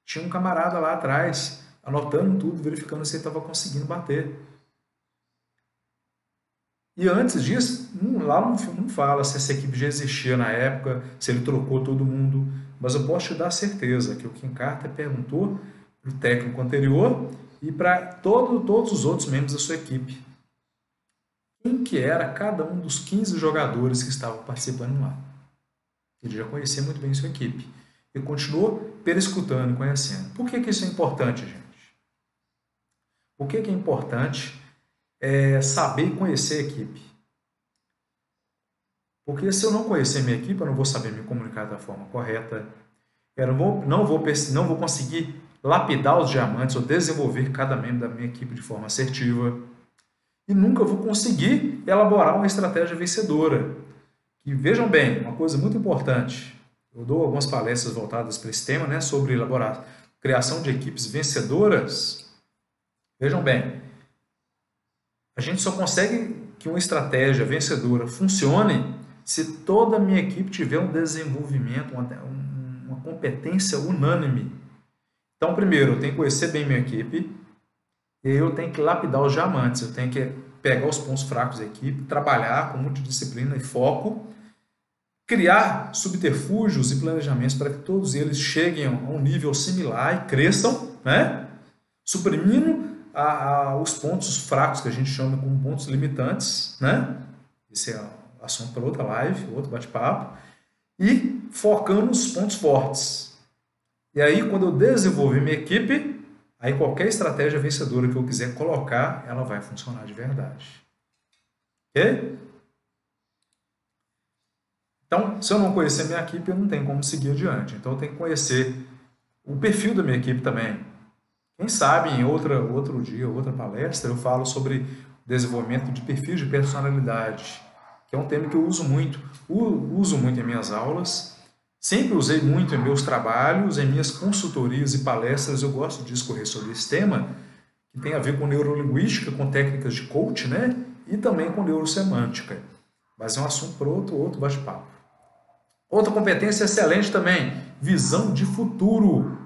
Tinha um camarada lá atrás, anotando tudo, verificando se ele estava conseguindo bater. E antes disso, lá no filme não fala se essa equipe já existia na época, se ele trocou todo mundo, mas eu posso te dar certeza que o Ken Carter perguntou para o técnico anterior e para todos os outros membros da sua equipe quem que era cada um dos 15 jogadores que estavam participando lá. Ele já conhecia muito bem sua equipe. Ele continuou perescutando e conhecendo. Por que isso é importante, gente? Por que é importante saber e conhecer a equipe? Porque se eu não conhecer minha equipe, eu não vou saber me comunicar da forma correta, eu não vou conseguir lapidar os diamantes ou desenvolver cada membro da minha equipe de forma assertiva e nunca vou conseguir elaborar uma estratégia vencedora. E vejam bem, uma coisa muito importante, eu dou algumas palestras voltadas para esse tema, né, sobre elaborar criação de equipes vencedoras. Vejam bem, a gente só consegue que uma estratégia vencedora funcione se toda a minha equipe tiver um desenvolvimento, uma competência unânime. Então, primeiro, eu tenho que conhecer bem minha equipe, e eu tenho que lapidar os diamantes, eu tenho que pegar os pontos fracos da equipe, trabalhar com muita disciplina e foco, criar subterfúgios e planejamentos para que todos eles cheguem a um nível similar e cresçam, né? suprimindo os pontos fracos que a gente chama como pontos limitantes, né? Esse é assunto para outra live, outro bate-papo, e focando nos pontos fortes. E aí, quando eu desenvolver minha equipe, aí qualquer estratégia vencedora que eu quiser colocar, ela vai funcionar de verdade. Ok? Então, se eu não conhecer minha equipe, eu não tenho como seguir adiante. Então, eu tenho que conhecer o perfil da minha equipe também. Quem sabe em outro dia, outra palestra, eu falo sobre desenvolvimento de perfis de personalidade, que é um tema que eu uso muito em minhas aulas, sempre usei muito em meus trabalhos, em minhas consultorias e palestras, eu gosto de discorrer sobre esse tema, que tem a ver com neurolinguística, com técnicas de coach, né? E também com neurosemântica. Mas é um assunto para outro bate-papo. Outra competência excelente também, visão de futuro.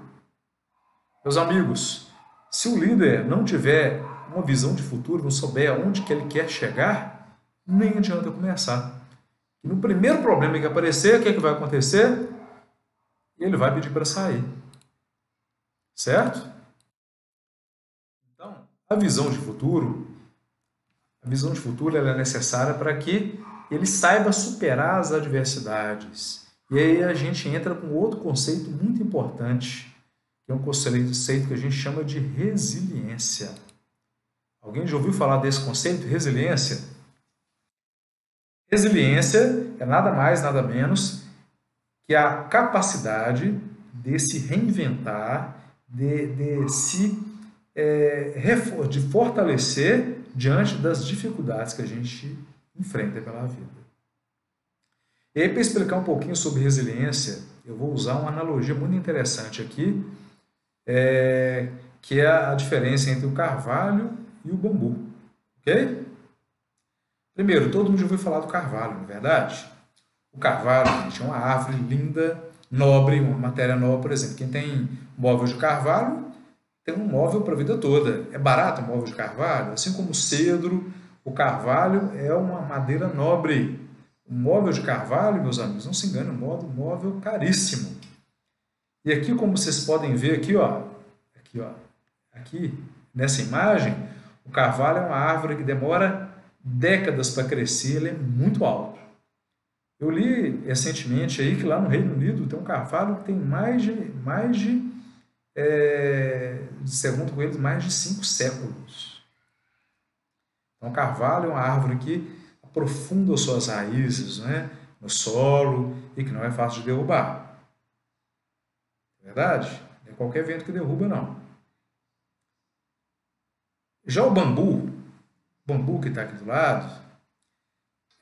Meus amigos, se o líder não tiver uma visão de futuro, não souber aonde que ele quer chegar, nem adianta começar. E no primeiro problema que aparecer, o que vai acontecer? Ele vai pedir para sair. Certo? Então, a visão de futuro ela é necessária para que ele saiba superar as adversidades. E aí a gente entra com outro conceito muito importante, que é um conceito que a gente chama de resiliência. Alguém já ouviu falar desse conceito, resiliência? Resiliência é nada mais, nada menos que a capacidade de se reinventar, de fortalecer diante das dificuldades que a gente enfrenta pela vida. E aí, para explicar um pouquinho sobre resiliência, eu vou usar uma analogia muito interessante aqui, que é a diferença entre o carvalho e o bambu. Ok? Primeiro, todo mundo já ouviu falar do carvalho, não é verdade? O carvalho, gente, é uma árvore linda, nobre, uma matéria nobre, por exemplo. Quem tem móvel de carvalho tem um móvel para a vida toda. É barato o móvel de carvalho? Assim como o cedro, o carvalho é uma madeira nobre. O móvel de carvalho, meus amigos, não se engane, é um móvel caríssimo. E aqui, como vocês podem ver aqui nessa imagem, o carvalho é uma árvore que demora décadas para crescer, ele é muito alto. Eu li recentemente aí que lá no Reino Unido tem um carvalho que tem segundo eles, mais de 5 séculos. Então, o carvalho é uma árvore que aprofunda suas raízes, né, no solo e que não é fácil de derrubar. É verdade? Não é qualquer vento que derruba, não. Já o bambu que está aqui do lado,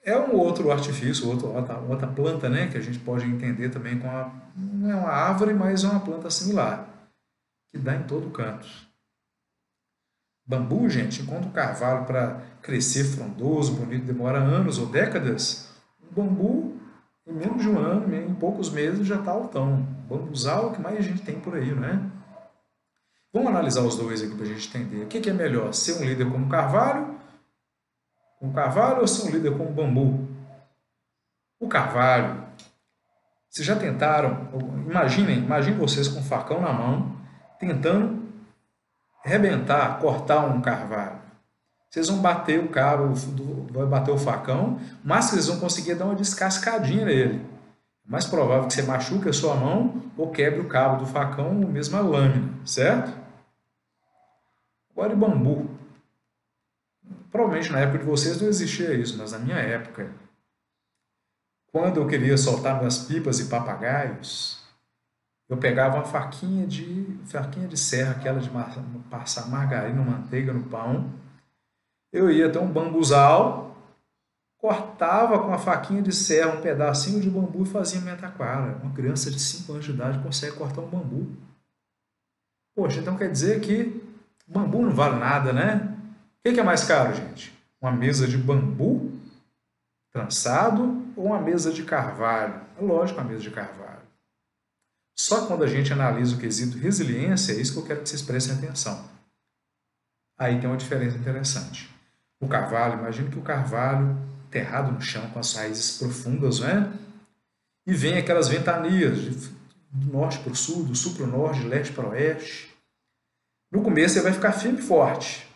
é um outro artifício, outra planta, né, que a gente pode entender também não é uma árvore, mas é uma planta similar, que dá em todo canto. Bambu, gente, enquanto o carvalho para crescer frondoso, bonito, demora anos ou décadas, o bambu, em menos de um ano, em poucos meses, já está altão. Bambuzal é o que mais a gente tem por aí, não é? Vamos analisar os dois aqui para a gente entender. O que é melhor, ser um líder como carvalho ou ser um líder como bambu? O carvalho, vocês já tentaram, imaginem vocês com um facão na mão, tentando cortar um carvalho. Vocês vão bater o cabo, vai bater o facão, mas vocês vão conseguir dar uma descascadinha nele. É mais provável que você machuque a sua mão ou quebre o cabo do facão ou mesmo a lâmina, certo? Agora, bambu. Provavelmente na época de vocês não existia isso, mas na minha época, quando eu queria soltar minhas pipas e papagaios, eu pegava uma faquinha de serra, aquela de passar margarina ou manteiga no pão. Eu ia até um bambuzal, cortava com a faquinha de serra um pedacinho de bambu e fazia minha taquara. Uma criança de 5 anos de idade consegue cortar um bambu. Poxa, então quer dizer que bambu não vale nada, né? O que é mais caro, gente? Uma mesa de bambu trançado ou uma mesa de carvalho? É lógico, uma mesa de carvalho. Só quando a gente analisa o quesito resiliência, é isso que eu quero que vocês prestem atenção. Aí tem uma diferença interessante. O carvalho, imagine que o carvalho enterrado no chão com as raízes profundas, não é? E vem aquelas ventanias do norte para o sul, do sul para o norte, de leste para o oeste. No começo ele vai ficar firme e forte.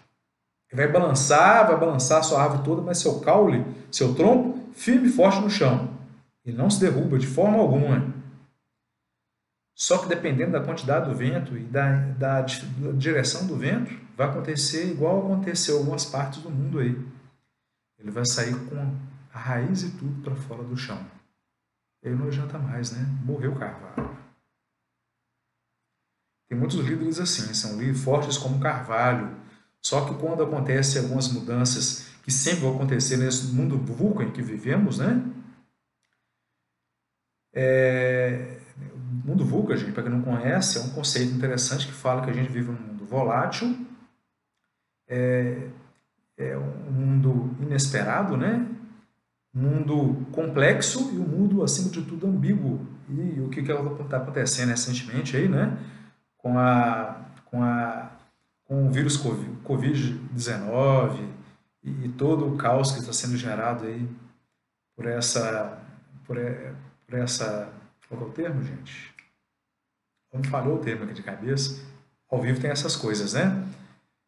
Ele vai balançar a sua árvore toda, mas seu caule, seu tronco, firme e forte no chão. Ele não se derruba de forma alguma. Só que dependendo da quantidade do vento e da direção do vento, vai acontecer igual aconteceu em algumas partes do mundo aí. Ele vai sair com a raiz e tudo para fora do chão. Ele não adianta mais, né? Morreu o carvalho. Tem muitos líderes assim, são líderes fortes como carvalho. Só que quando acontecem algumas mudanças que sempre vão acontecer nesse mundo vulco em que vivemos, né? O mundo VUCA, gente, para quem não conhece, é um conceito interessante que fala que a gente vive num mundo volátil, é um mundo inesperado, né? Um mundo complexo e um mundo, acima de tudo, ambíguo. E o que está acontecendo recentemente aí, né? Com o vírus Covid-19 e todo o caos que está sendo gerado aí por essa... Qual é o termo, gente? Não me falhou o termo aqui de cabeça. Ao vivo tem essas coisas, né?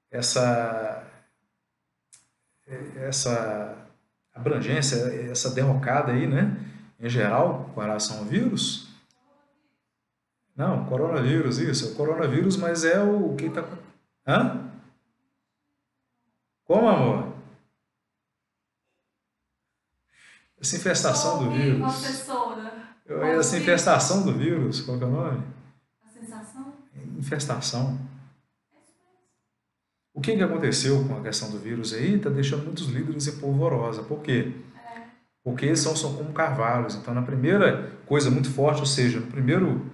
Essa abrangência, essa derrocada aí, né? Em geral, com relação ao vírus. Não, coronavírus, isso. É o coronavírus, mas é o que está... Hã? Como, amor? Essa infestação do vírus. Essa infestação do vírus, qual que é o nome? A sensação? Infestação. O que aconteceu com a questão do vírus aí está deixando muitos líderes em polvorosa. Por quê? Porque eles são como carvalhos. Então, na primeira coisa muito forte, ou seja, no primeiro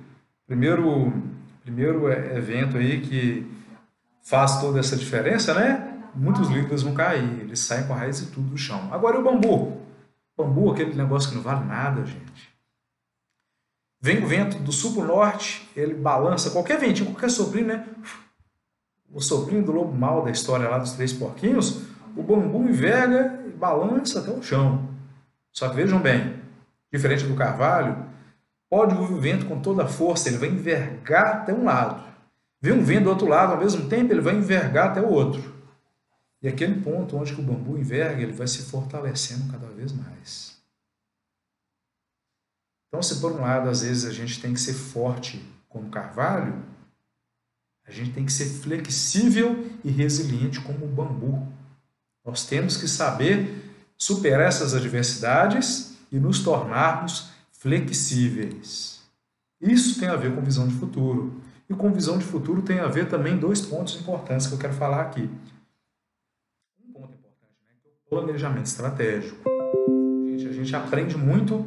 evento aí que faz toda essa diferença, né? Muitos líderes vão cair, eles saem com a raiz e tudo do chão. Agora e o bambu? Bambu, aquele negócio que não vale nada, gente. Vem o vento do sul para o norte, ele balança, qualquer ventinho, qualquer soprinho, né? O soprinho do lobo mau da história lá dos três porquinhos, o bambu enverga e balança até o chão. Só que vejam bem, diferente do carvalho, pode ouvir o vento com toda a força, ele vai envergar até um lado. Vem um vento do outro lado, ao mesmo tempo, ele vai envergar até o outro. E aquele ponto onde que o bambu enverga, ele vai se fortalecendo cada vez mais. Então, se por um lado, às vezes, a gente tem que ser forte como carvalho, a gente tem que ser flexível e resiliente como o bambu. Nós temos que saber superar essas adversidades e nos tornarmos flexíveis. Isso tem a ver com visão de futuro. E com visão de futuro tem a ver também dois pontos importantes que eu quero falar aqui. Um ponto importante, né, que é o planejamento estratégico. A gente aprende muito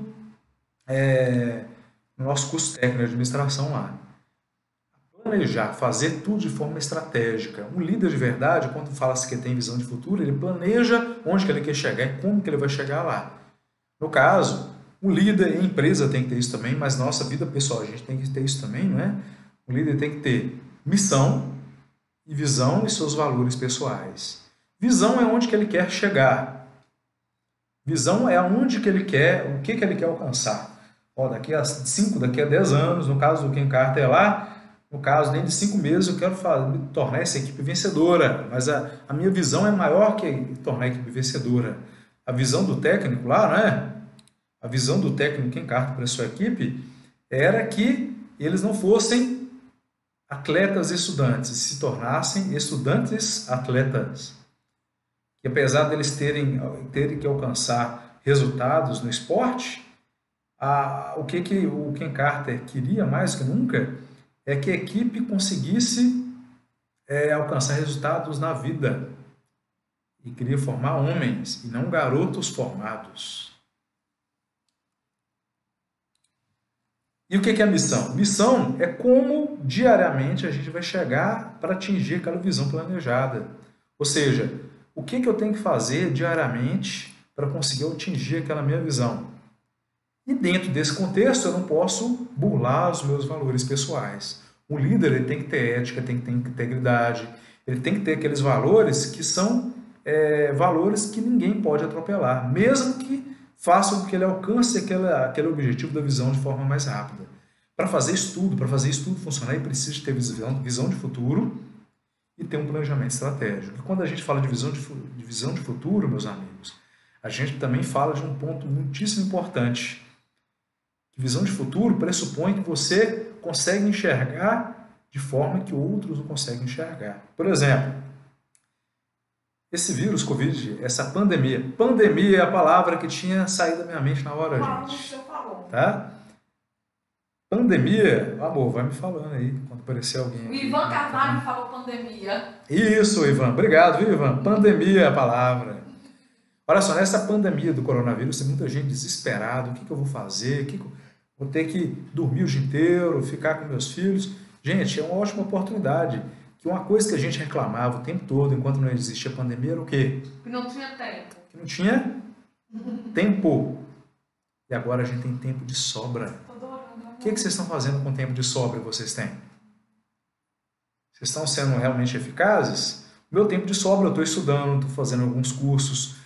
no nosso curso técnico de administração lá. Planejar, fazer tudo de forma estratégica. Um líder de verdade, quando fala-se que tem visão de futuro, ele planeja onde que ele quer chegar e como que ele vai chegar lá. No caso, um líder em empresa tem que ter isso também, mas nossa vida pessoal, a gente tem que ter isso também, não é? O líder tem que ter missão e visão e seus valores pessoais. Visão é onde que ele quer chegar. Visão é aonde que ele quer, o que ele quer alcançar. Daqui a 5, daqui a 10 anos, no caso do Ken Carter lá, no caso, dentro de 5 meses eu quero me tornar essa equipe vencedora, mas a minha visão é maior que tornar a equipe vencedora. A visão do técnico lá, né? A visão do técnico Ken Carter para a sua equipe era que eles não fossem atletas estudantes, se tornassem estudantes atletas. Que apesar deles terem que alcançar resultados no esporte, o que o Ken Carter queria mais que nunca é que a equipe conseguisse alcançar resultados na vida. E queria formar homens e não garotos formados. E o que é a missão? Missão é como diariamente a gente vai chegar para atingir aquela visão planejada. Ou seja, o que eu tenho que fazer diariamente para conseguir atingir aquela minha visão? E dentro desse contexto eu não posso burlar os meus valores pessoais. O líder ele tem que ter ética, tem que ter integridade, ele tem que ter aqueles valores que são valores que ninguém pode atropelar, mesmo que faça com que ele alcance aquele objetivo da visão de forma mais rápida. Para fazer isso tudo funcionar, ele precisa ter visão de futuro e ter um planejamento estratégico. E quando a gente fala de visão de futuro, meus amigos, a gente também fala de um ponto muitíssimo importante. Visão de futuro pressupõe que você consegue enxergar de forma que outros não conseguem enxergar. Por exemplo, esse vírus Covid, essa pandemia. Pandemia é a palavra que tinha saído da minha mente na hora, gente. Tá? Pandemia, amor, vai me falando aí, quando aparecer alguém. O Ivan Carvalho falou pandemia. Isso, Ivan. Obrigado, viu, Ivan? Pandemia é a palavra. Olha só, nessa pandemia do coronavírus, tem muita gente desesperada. O que eu vou fazer? Vou ter que dormir o dia inteiro, ficar com meus filhos. Gente, é uma ótima oportunidade. Que uma coisa que a gente reclamava o tempo todo, enquanto não existia pandemia, era o quê? Que não tinha tempo. Que não tinha tempo. E agora a gente tem tempo de sobra. O que vocês estão fazendo com o tempo de sobra que vocês têm? Vocês estão sendo realmente eficazes? O meu tempo de sobra, eu estou estudando, estou fazendo alguns cursos,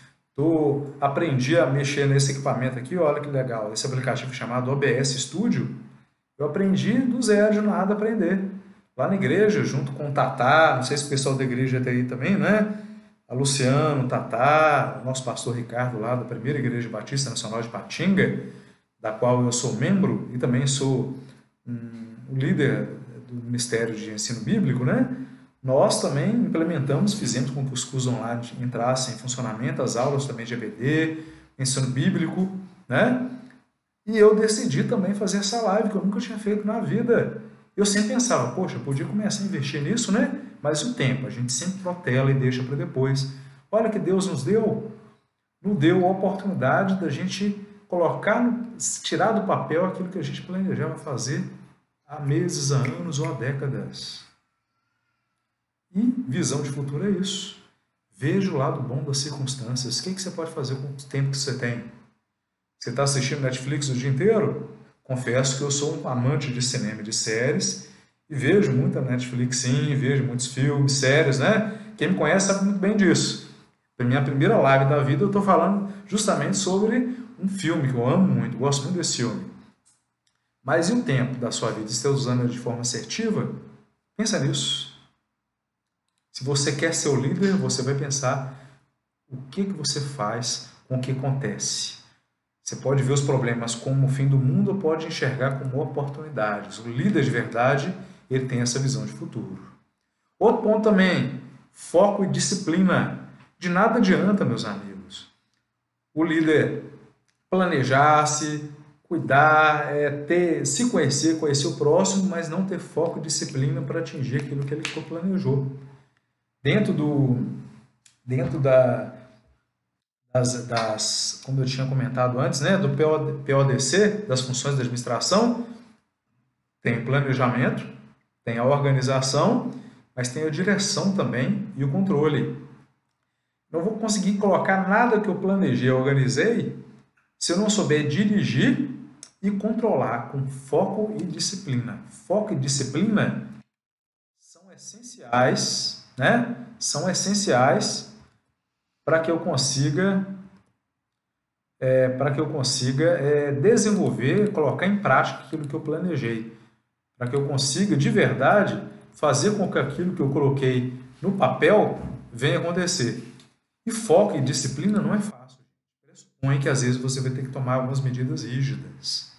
aprendi a mexer nesse equipamento aqui, olha que legal, esse aplicativo chamado OBS Studio, eu aprendi do zero, de nada, aprender. Lá na igreja, junto com o Tatá, não sei se o pessoal da igreja está aí também, né? A Luciano, o Tatá, o nosso pastor Ricardo lá da Primeira Igreja Batista Nacional de Patinga, da qual eu sou membro e também sou o líder do Ministério de Ensino Bíblico, né? Nós também implementamos, fizemos com que os cursos online entrassem em funcionamento, as aulas também de EBD, ensino bíblico, né? E eu decidi também fazer essa live, que eu nunca tinha feito na vida. Eu sempre pensava, poxa, eu podia começar a investir nisso, né? Mas o tempo, a gente sempre protela e deixa para depois. Olha que Deus nos deu a oportunidade da gente tirar do papel aquilo que a gente planejava fazer há meses, há anos ou há décadas. E visão de futuro é isso. Veja o lado bom das circunstâncias. O que você pode fazer com o tempo que você tem? Você está assistindo Netflix o dia inteiro? Confesso que eu sou um amante de cinema e de séries e vejo muita Netflix, sim, vejo muitos filmes, séries, né? Quem me conhece sabe muito bem disso. Na minha primeira live da vida eu estou falando justamente sobre um filme que eu amo muito, gosto muito desse filme. Mas e o tempo da sua vida? Você está usando de forma assertiva? Pensa nisso. Se você quer ser o líder, você vai pensar o que você faz com o que acontece. Você pode ver os problemas como o fim do mundo ou pode enxergar como oportunidades. O líder de verdade, ele tem essa visão de futuro. Outro ponto também, foco e disciplina. De nada adianta, meus amigos, o líder planejar-se, cuidar, se conhecer o próximo, mas não ter foco e disciplina para atingir aquilo que ele planejou. Dentro como eu tinha comentado antes, né, do PODC, das funções da administração, tem o planejamento, tem a organização, mas tem a direção também e o controle. Não vou conseguir colocar nada que eu planejei, organizei, se eu não souber dirigir e controlar com foco e disciplina. Foco e disciplina são essenciais, né? São essenciais para que eu consiga desenvolver, colocar em prática aquilo que eu planejei, para que eu consiga de verdade fazer com que aquilo que eu coloquei no papel venha acontecer. E foco e disciplina não é fácil. Pressupõe que às vezes você vai ter que tomar algumas medidas rígidas.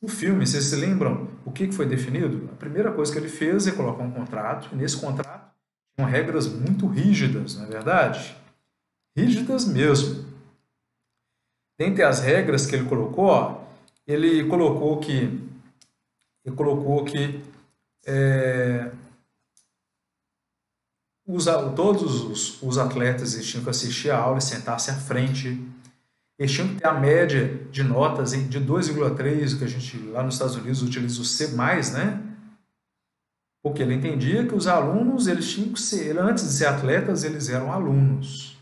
No filme, vocês se lembram o que foi definido? A primeira coisa que ele fez é colocar um contrato, e nesse contrato tinham regras muito rígidas, não é verdade? Rígidas mesmo. Dentre as regras que ele colocou, ele colocou que todos os atletas tinham que assistir a aula e sentar-se à frente. Eles tinham que ter a média de notas de 2,3, que a gente lá nos Estados Unidos utiliza o C+, né? Porque ele entendia que os alunos, eles tinham que ser, antes de ser atletas, eles eram alunos.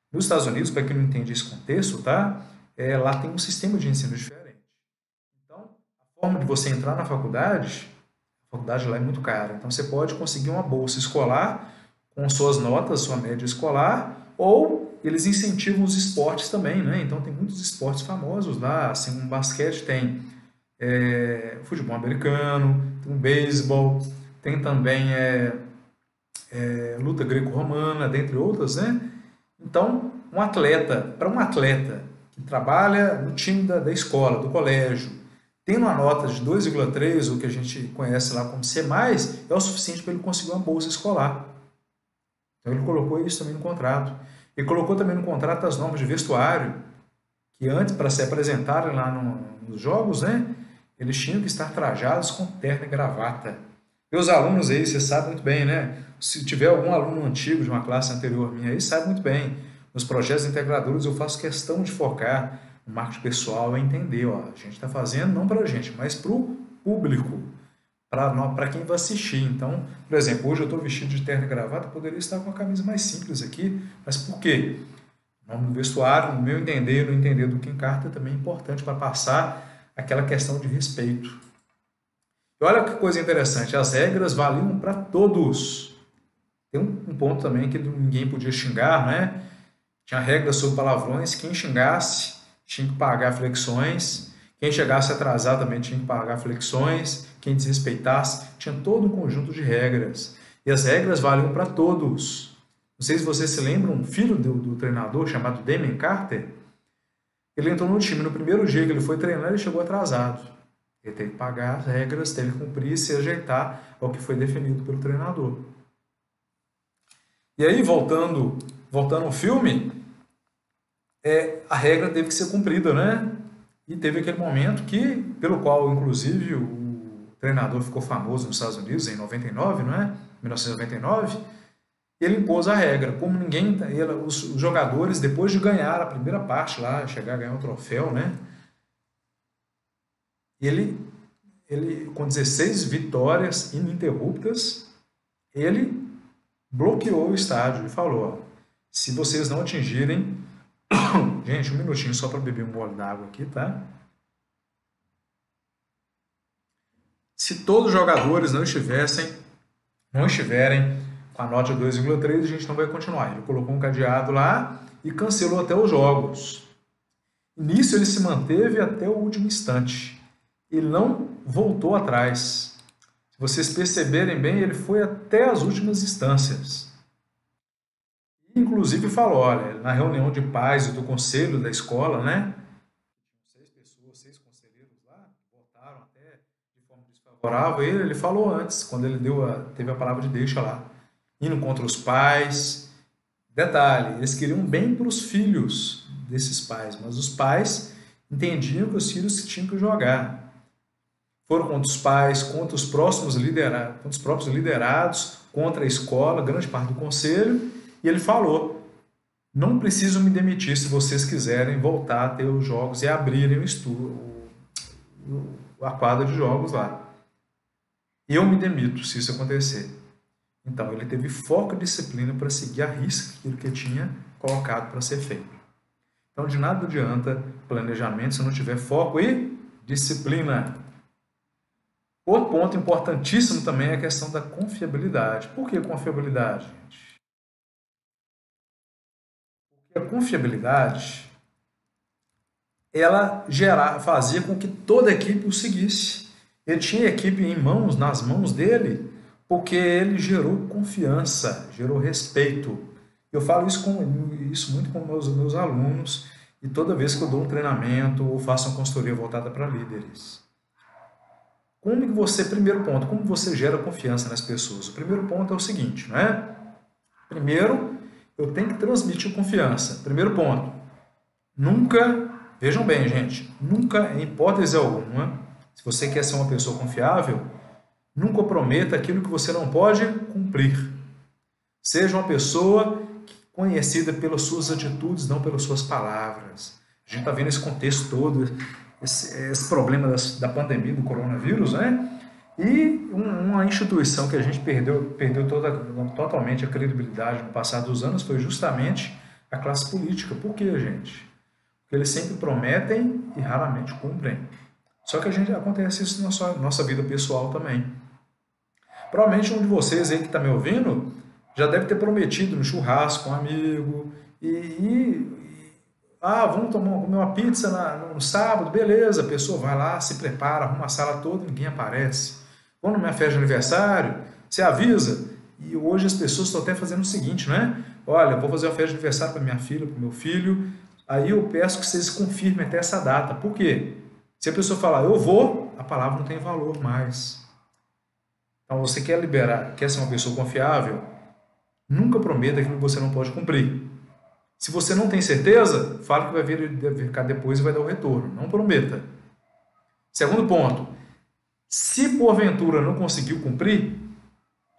Nos Estados Unidos, para quem não entende esse contexto, tá? Lá tem um sistema de ensino diferente. Então, a forma de você entrar na faculdade, a faculdade lá é muito cara. Então, você pode conseguir uma bolsa escolar com suas notas, sua média escolar, ou eles incentivam os esportes também, né? Então, tem muitos esportes famosos lá, assim como basquete, tem futebol americano, tem beisebol, tem também luta greco-romana, dentre outras, né? Então, para um atleta que trabalha no time da escola, do colégio, tendo uma nota de 2,3, o que a gente conhece lá como C+, é o suficiente para ele conseguir uma bolsa escolar. Então ele colocou isso também no contrato. E colocou também no contrato as normas de vestuário, que antes, para se apresentarem lá nos jogos, né, eles tinham que estar trajados com terno e gravata. E os alunos aí, você sabe muito bem, né? Se tiver algum aluno antigo de uma classe anterior minha aí, sabe muito bem. Nos projetos integradores eu faço questão de focar no marketing pessoal, é entender, ó, a gente está fazendo não para a gente, mas para o público, para quem vai assistir. Então, por exemplo, hoje eu estou vestido de terno e gravata, poderia estar com uma camisa mais simples aqui, mas por quê? O nome do vestuário, no meu entender, no entender do Kim Carter, também é importante para passar aquela questão de respeito. E olha que coisa interessante, as regras valiam para todos. Tem um ponto também que ninguém podia xingar, né? Tinha regras sobre palavrões, quem xingasse tinha que pagar flexões, quem chegasse atrasado também tinha que pagar flexões, quem desrespeitasse, tinha todo um conjunto de regras. E as regras valiam para todos. Não sei se você se lembra, um filho do treinador chamado Damien Carter, ele entrou no time, no primeiro dia que ele foi treinar, ele chegou atrasado. Ele teve que pagar as regras, teve que cumprir e se ajeitar ao que foi definido pelo treinador. E aí, voltando ao filme, a regra teve que ser cumprida, né? E teve aquele momento pelo qual, inclusive, o treinador ficou famoso nos Estados Unidos em 99, não é? 1999, e ele impôs a regra. Como os jogadores, depois de ganhar a primeira parte lá, chegar a ganhar um troféu, né? Ele com 16 vitórias ininterruptas, ele bloqueou o estádio e falou, ó, se vocês não atingirem... Gente, um minutinho só para beber um gole d'água aqui, tá? Se todos os jogadores não estiverem com a nota de 2,3, a gente não vai continuar. Ele colocou um cadeado lá e cancelou até os jogos. Nisso ele se manteve até o último instante. Ele não voltou atrás. Se vocês perceberem bem, ele foi até as últimas instâncias. Inclusive falou, olha, na reunião de pais e do conselho da escola, né? 6 conselheiros lá, votaram até de forma desfavorável. Ele falou antes, quando ele teve a palavra de deixa lá, indo contra os pais. Detalhe, eles queriam bem para os filhos desses pais, mas os pais entendiam que os filhos tinham que jogar. Foram contra os pais, contra os próprios liderados, contra a escola, grande parte do conselho, e ele falou, não preciso me demitir se vocês quiserem voltar a ter os jogos e abrirem a quadra de jogos lá. Eu me demito se isso acontecer. Então, ele teve foco e disciplina para seguir à risca aquilo que tinha colocado para ser feito. Então, de nada adianta planejamento se não tiver foco e disciplina. Outro ponto importantíssimo também é a questão da confiabilidade. Por que confiabilidade, gente? Porque a confiabilidade, ela fazia com que toda a equipe o seguisse. Ele tinha a equipe nas mãos dele, porque ele gerou confiança, gerou respeito. Eu falo isso muito com meus alunos, e toda vez que eu dou um treinamento ou faço uma consultoria voltada para líderes. Primeiro ponto, como você gera confiança nas pessoas? O primeiro ponto é o seguinte, não é? Primeiro, eu tenho que transmitir confiança. Primeiro ponto, nunca, vejam bem, gente, nunca, em hipótese alguma, se você quer ser uma pessoa confiável, nunca prometa aquilo que você não pode cumprir. Seja uma pessoa conhecida pelas suas atitudes, não pelas suas palavras. A gente está vendo esse contexto todo, esse problema da pandemia, do coronavírus, né? E uma instituição que a gente perdeu totalmente a credibilidade no passado dos anos foi justamente a classe política. Por quê, gente? Porque eles sempre prometem e raramente cumprem. Só que acontece isso na nossa vida pessoal também. Provavelmente um de vocês aí que está me ouvindo já deve ter prometido no churrasco com um amigo vamos comer uma pizza no sábado, beleza, a pessoa vai lá, se prepara, arruma a sala toda, ninguém aparece. Vamos na minha festa de aniversário, você avisa, E hoje as pessoas estão até fazendo o seguinte, né? Olha, eu vou fazer uma festa de aniversário para minha filha, para o meu filho, aí eu peço que vocês confirmem até essa data. Por quê? Se a pessoa falar, eu vou, a palavra não tem valor mais. Então, você quer liberar, quer ser uma pessoa confiável, nunca prometa aquilo que você não pode cumprir. Se você não tem certeza, fala que vai verificar depois e vai dar o retorno. Não prometa. Segundo ponto, se porventura não conseguiu cumprir,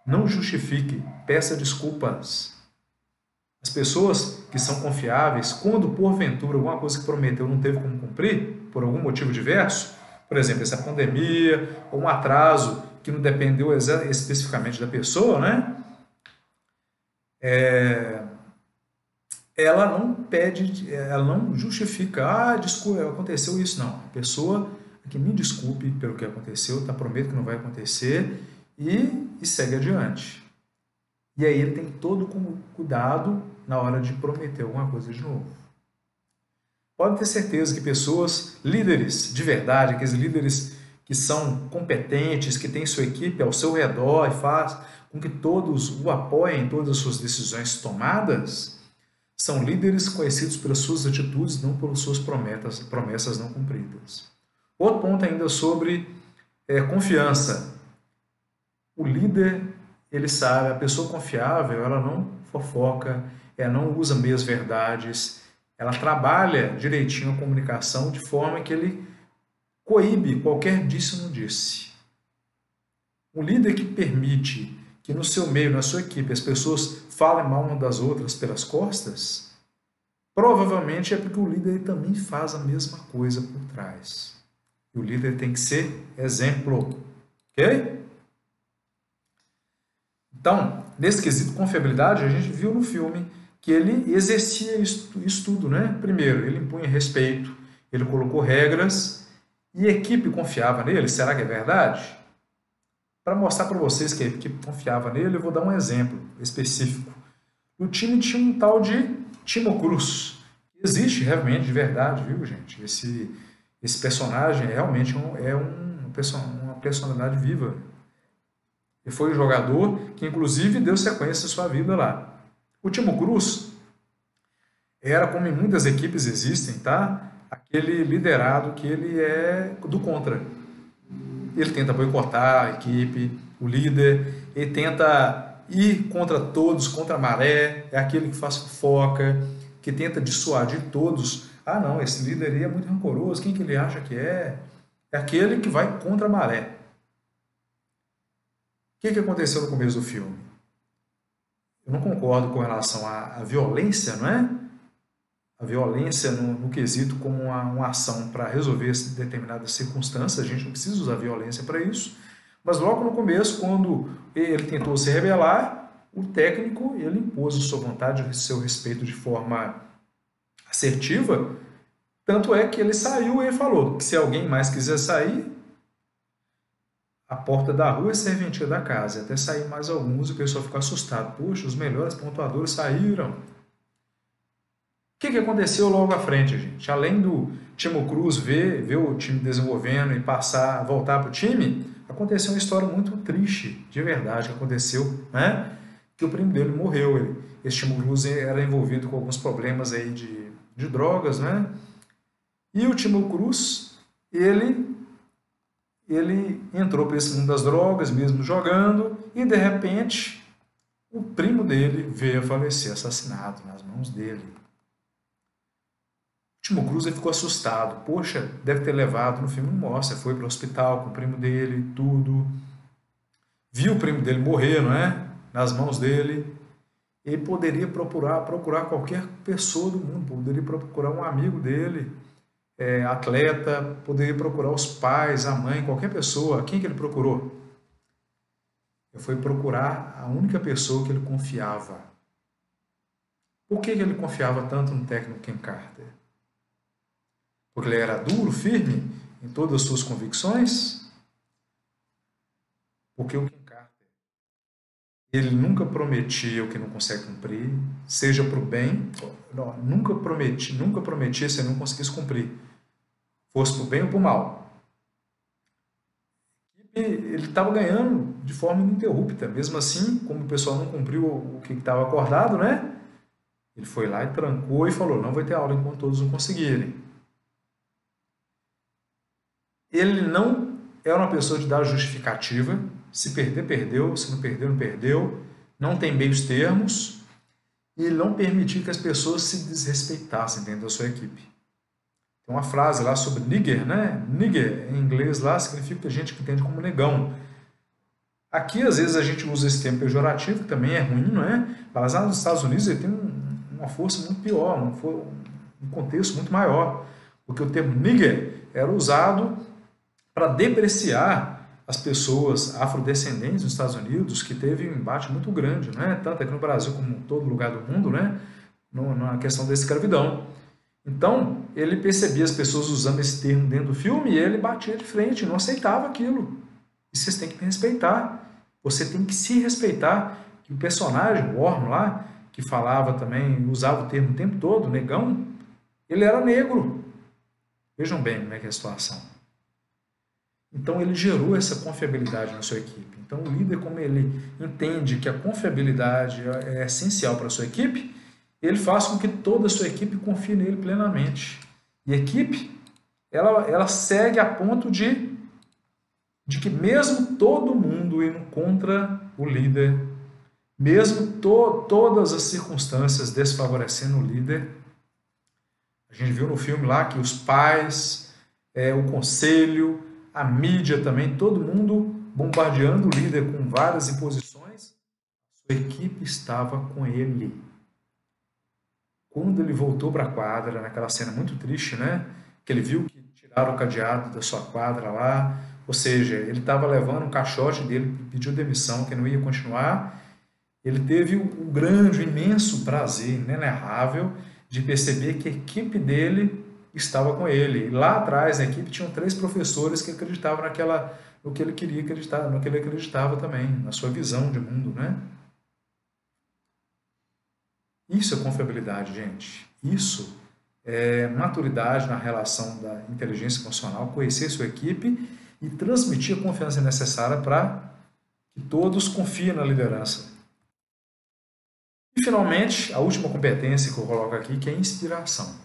não justifique, peça desculpas. As pessoas que são confiáveis, quando porventura alguma coisa que prometeu não teve como cumprir, por algum motivo diverso, por exemplo, essa pandemia, ou um atraso que não dependeu especificamente da pessoa, né? Ela não pede, ela não justifica, desculpa, aconteceu isso, não. A pessoa que me desculpe pelo que aconteceu, tá, prometo que não vai acontecer, e segue adiante. E aí ele tem todo cuidado na hora de prometer alguma coisa de novo. Pode ter certeza que pessoas, líderes de verdade, aqueles líderes que são competentes, que têm sua equipe ao seu redor e faz com que todos o apoiem em todas as suas decisões tomadas, são líderes conhecidos pelas suas atitudes, não pelas suas promessas não cumpridas. Outro ponto ainda sobre confiança. O líder, ele sabe, a pessoa confiável, ela não fofoca, ela não usa meias verdades, ela trabalha direitinho a comunicação de forma que ele coíbe qualquer disse ou não disse. Um líder que permite que no seu meio, na sua equipe, as pessoas falem mal umas das outras pelas costas, provavelmente é porque o líder também faz a mesma coisa por trás. E o líder tem que ser exemplo. Ok? Então, nesse quesito confiabilidade, a gente viu no filme que ele exercia isso tudo, né? Primeiro, ele impunha respeito, ele colocou regras e a equipe confiava nele. Será que é verdade? Para mostrar para vocês que a equipe confiava nele, eu vou dar um exemplo específico. O time tinha um tal de Timo Cruz. Existe realmente, de verdade, viu, gente? Esse personagem realmente uma personalidade viva. Ele foi um jogador que, inclusive, deu sequência à sua vida lá. O Timo Cruz era, como em muitas equipes existem, tá? Aquele liderado que ele é do contra. Ele tenta boicotar a equipe, o líder, ele tenta ir contra todos, contra a maré, é aquele que faz fofoca, que tenta dissuadir todos. Ah, não, esse líder aí é muito rancoroso, quem que ele acha que é? É aquele que vai contra a maré. O que aconteceu no começo do filme? Eu não concordo com relação à violência, não é? A violência no quesito como uma ação para resolver determinadas circunstâncias, a gente não precisa usar violência para isso, mas logo no começo, quando ele tentou se rebelar, o técnico ele impôs a sua vontade, o seu respeito de forma assertiva, tanto é que ele saiu e falou que se alguém mais quiser sair, a porta da rua é serventia da casa, até sair mais alguns e o pessoal ficou assustado. Poxa, os melhores pontuadores saíram. O que aconteceu logo à frente, gente? Além do Timo Cruz ver o time desenvolvendo e voltar para o time, aconteceu uma história muito triste, de verdade, que aconteceu, né? Que o primo dele morreu. Esse Timo Cruz era envolvido com alguns problemas aí de drogas, né? E o Timo Cruz, ele entrou para esse mundo das drogas, mesmo jogando, e de repente o primo dele veio a falecer, assassinado nas mãos dele. O Timo Cruz ficou assustado. Poxa, deve ter levado, no filme não mostra, foi para o hospital com o primo dele, tudo. Viu o primo dele morrer, não é? Nas mãos dele. Ele poderia procurar qualquer pessoa do mundo, poderia procurar um amigo dele, atleta, poderia procurar os pais, a mãe, qualquer pessoa. Quem que ele procurou? Ele foi procurar a única pessoa que ele confiava. Por que ele confiava tanto no técnico Ken Carter? Porque ele era duro, firme em todas as suas convicções? Porque o Ken Carter, ele nunca prometia o que não consegue cumprir, seja para o bem, não, nunca prometia se ele não conseguisse cumprir, fosse para o bem ou para o mal. ele estava ganhando de forma ininterrupta. Mesmo assim, como o pessoal não cumpriu o que estava acordado, né? Ele foi lá e trancou e falou, não vai ter aula enquanto todos não conseguirem. Ele não é uma pessoa de dar justificativa. Se perder, perdeu. Se não perder, não perdeu. Não tem meios termos. E ele não permitia que as pessoas se desrespeitassem dentro da sua equipe. Tem uma frase lá sobre nigger, né? Nigger, em inglês lá, significa gente que entende como negão. Aqui, às vezes, a gente usa esse termo pejorativo, que também é ruim, não é? Mas lá nos Estados Unidos ele tem uma força muito pior, um contexto muito maior. Porque o termo nigger era usado para depreciar as pessoas afrodescendentes nos Estados Unidos, que teve um embate muito grande, né? Tanto aqui no Brasil como em todo lugar do mundo, né? Na questão da escravidão. Então, ele percebia as pessoas usando esse termo dentro do filme e ele batia de frente, não aceitava aquilo. E vocês têm que me respeitar. Você tem que se respeitar. Que o personagem, o Orm lá, que falava também, usava o termo o tempo todo, negão, ele era negro. Vejam bem como é que é a situação. Então, ele gerou essa confiabilidade na sua equipe. Então, o líder, como ele entende que a confiabilidade é essencial para a sua equipe, ele faz com que toda a sua equipe confie nele plenamente. E a equipe, ela segue a ponto de que mesmo todo mundo indo contra o líder, mesmo todas as circunstâncias desfavorecendo o líder, a gente viu no filme lá que os pais, o conselho, a mídia também, todo mundo bombardeando o líder com várias imposições, a sua equipe estava com ele. Quando ele voltou para a quadra, naquela cena muito triste, né? Que ele viu que tiraram o cadeado da sua quadra lá, ou seja, ele estava levando um caixote dele, pediu demissão, que não ia continuar. Ele teve o grande, o imenso prazer, inenarrável, de perceber que a equipe dele estava com ele. E lá atrás, na equipe, tinham 3 professores que acreditavam no que ele queria acreditar, no que ele acreditava também, na sua visão de mundo, né? Isso é confiabilidade, gente. Isso é maturidade na relação da inteligência emocional, conhecer sua equipe e transmitir a confiança necessária para que todos confiem na liderança. E, finalmente, a última competência que eu coloco aqui, que é a inspiração.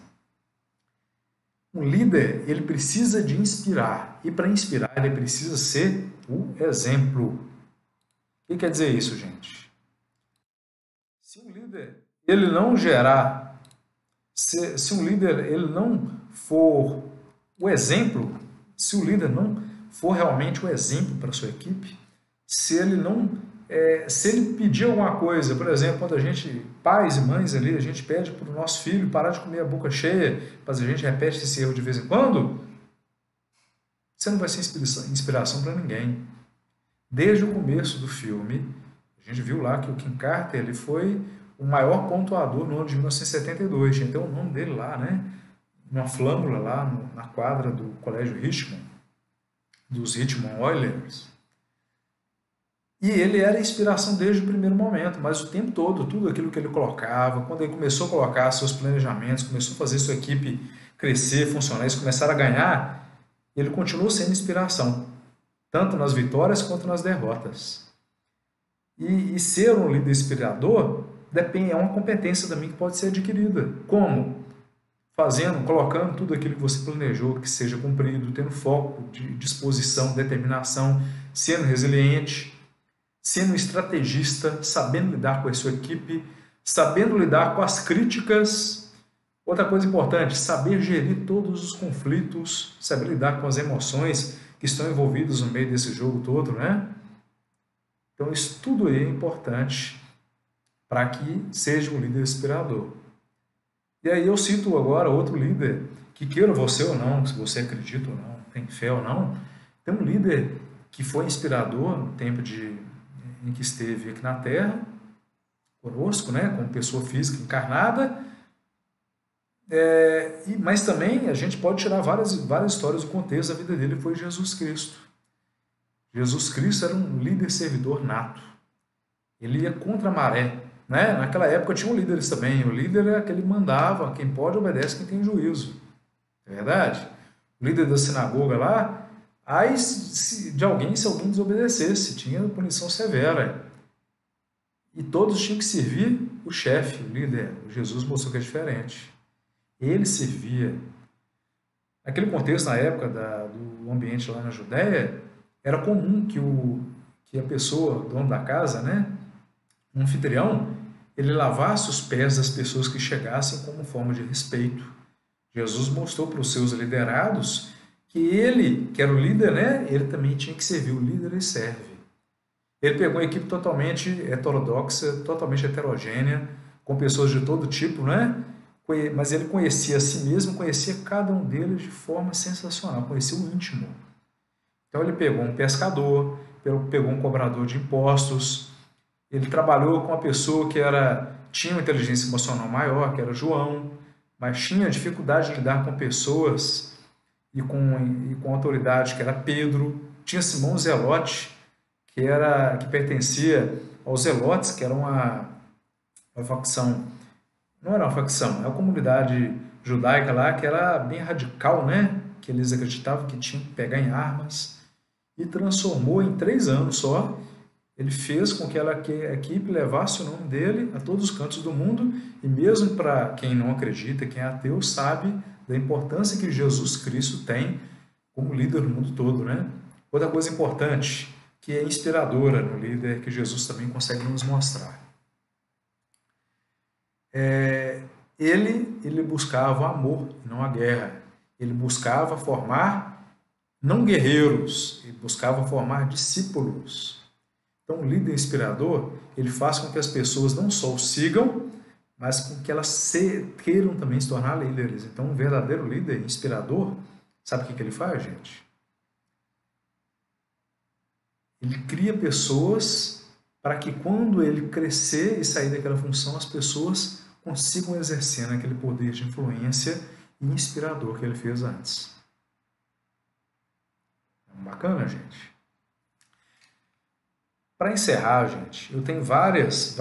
Um líder, ele precisa de inspirar. E para inspirar, ele precisa ser o exemplo. O que quer dizer isso, gente? Se um líder ele não gerar, se um líder ele não for o exemplo, se o líder não for realmente o exemplo para a sua equipe, se ele pedir alguma coisa, por exemplo, quando a gente, pais e mães ali, a gente pede para o nosso filho parar de comer a boca cheia, mas a gente repete esse erro de vez em quando, você não vai ser inspiração para ninguém. Desde o começo do filme, a gente viu lá que o Kim Carter ele foi o maior pontuador no ano de 1972, tinha até o nome dele lá, né? Uma flâmula lá na quadra do Colégio Richmond, dos Richmond Oilers. E ele era inspiração desde o primeiro momento, mas o tempo todo, tudo aquilo que ele colocava, quando ele começou a colocar seus planejamentos, começou a fazer sua equipe crescer, funcionar, eles começaram a ganhar, ele continuou sendo inspiração, tanto nas vitórias quanto nas derrotas. E ser um líder inspirador é uma competência também que pode ser adquirida. Como? Colocando tudo aquilo que você planejou que seja cumprido, tendo foco, disposição, determinação, sendo resiliente, sendo estrategista, sabendo lidar com a sua equipe, sabendo lidar com as críticas. Outra coisa importante, saber gerir todos os conflitos, saber lidar com as emoções que estão envolvidas no meio desse jogo todo, né? Então, isso tudo aí é importante para que seja um líder inspirador. E aí eu cito agora outro líder, que queira você ou não, se você acredita ou não, tem fé ou não, tem um líder que foi inspirador no tempo em que esteve aqui na Terra, conosco, né, como pessoa física encarnada, mas também a gente pode tirar várias histórias do contexto da vida dele, foi Jesus Cristo. Jesus Cristo era um líder servidor nato. Ele ia contra a maré. Né? Naquela época tinham líderes também. O líder é aquele que mandava, quem pode obedece, quem tem juízo. É verdade? O líder da sinagoga lá, Aí, de alguém, se alguém desobedecesse, tinha punição severa. E todos tinham que servir o chefe, o líder. Jesus mostrou que é diferente. Ele servia. Naquele contexto, na época do ambiente lá na Judéia, era comum que a pessoa, o dono da casa, né, um anfitrião, ele lavasse os pés das pessoas que chegassem como forma de respeito. Jesus mostrou para os seus liderados que ele, que era o líder, né, ele também tinha que servir. O líder, ele serve. Ele pegou uma equipe totalmente heterodoxa, totalmente heterogênea, com pessoas de todo tipo, né? Mas ele conhecia a si mesmo, conhecia cada um deles de forma sensacional, conhecia o íntimo. Então ele pegou um pescador, pegou um cobrador de impostos, ele trabalhou com uma pessoa que tinha uma inteligência emocional maior, que era João, mas tinha dificuldade de lidar com pessoas e com autoridade, que era Pedro. Tinha Simão Zelote, que pertencia aos Zelotes, que era uma facção, não era uma facção, é uma comunidade judaica lá que era bem radical, né? Que eles acreditavam que tinham que pegar em armas, e transformou em 3 anos só. Ele fez com que a equipe levasse o nome dele a todos os cantos do mundo, e mesmo para quem não acredita, quem é ateu, sabe da importância que Jesus Cristo tem como líder no mundo todo, né? Outra coisa importante, que é inspiradora no líder, que Jesus também consegue nos mostrar. Ele buscava o amor e não a guerra. Ele buscava formar não guerreiros, ele buscava formar discípulos. Então, o líder inspirador, ele faz com que as pessoas não só o sigam, mas com que elas queiram também se tornar líderes. Então, um verdadeiro líder inspirador, sabe o que ele faz, gente? Ele cria pessoas para que quando ele crescer e sair daquela função, as pessoas consigam exercer aquele poder de influência e inspirador que ele fez antes. Bacana, gente? Para encerrar, gente, eu tenho várias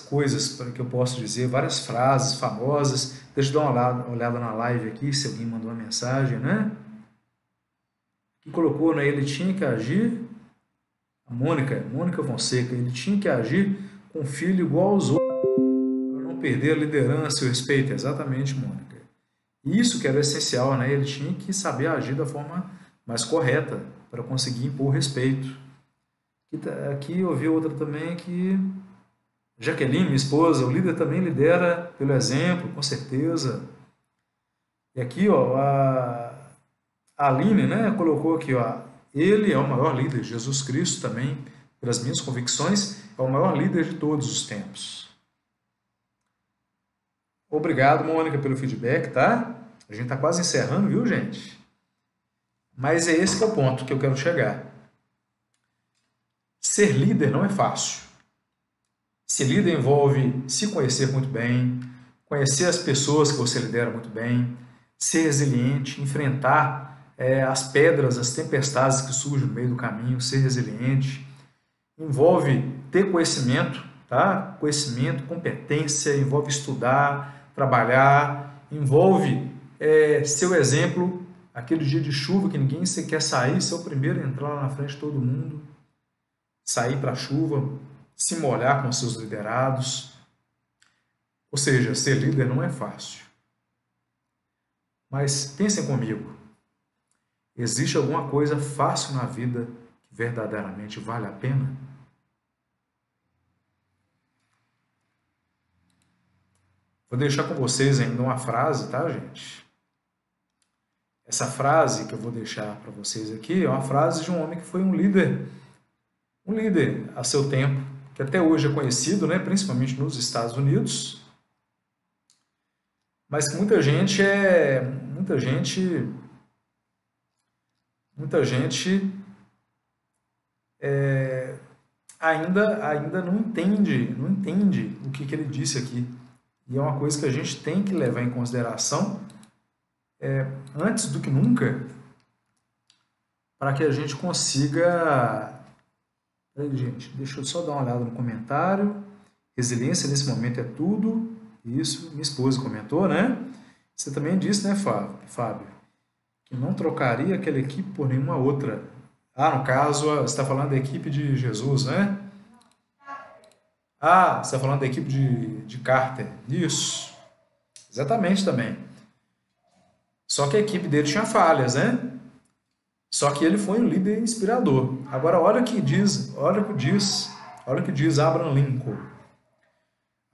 coisas que eu posso dizer, várias frases famosas. Deixa eu dar uma olhada na live aqui, se alguém mandou uma mensagem, né? Que colocou, né? Ele tinha que agir, a Mônica Fonseca, ele tinha que agir com o filho igual aos outros, para não perder a liderança e o respeito. Exatamente, Mônica. Isso que era essencial, né? Ele tinha que saber agir da forma mais correta para conseguir impor respeito. Aqui eu vi outra também que Jaqueline, minha esposa, o líder também lidera pelo exemplo, com certeza. E aqui, ó, a Aline, né, colocou aqui, ó, ele é o maior líder, Jesus Cristo também, pelas minhas convicções, é o maior líder de todos os tempos. Obrigado, Mônica, pelo feedback, tá? A gente tá quase encerrando, viu, gente? Mas é esse que é o ponto que eu quero chegar. Ser líder não é fácil. Ser líder envolve se conhecer muito bem, conhecer as pessoas que você lidera muito bem, ser resiliente, enfrentar as pedras, as tempestades que surgem no meio do caminho, ser resiliente. Envolve ter conhecimento, tá? Conhecimento, competência, envolve estudar, trabalhar, envolve ser o exemplo, aquele dia de chuva que ninguém quer sair, ser o primeiro a entrar lá na frente de todo mundo, sair para a chuva, se molhar com seus liderados. Ou seja, ser líder não é fácil. Mas pensem comigo, existe alguma coisa fácil na vida que verdadeiramente vale a pena? Vou deixar com vocês ainda uma frase, tá, gente? Essa frase que eu vou deixar para vocês aqui é uma frase de um homem que foi um líder a seu tempo, que até hoje é conhecido, né, principalmente nos Estados Unidos, mas que muita gente ainda não entende o que ele disse aqui. E é uma coisa que a gente tem que levar em consideração antes do que nunca, para que a gente consiga... Aí, gente, deixa eu só dar uma olhada no comentário. Resiliência nesse momento é tudo. Isso, minha esposa comentou, né? Você também disse, né, Fábio? que não trocaria aquela equipe por nenhuma outra. Ah, no caso, você está falando da equipe de Jesus, né? Ah, você está falando da equipe de Carter. Isso, exatamente também. Só que a equipe dele tinha falhas, né? Só que ele foi um líder inspirador. Agora, olha o que diz Abraham Lincoln.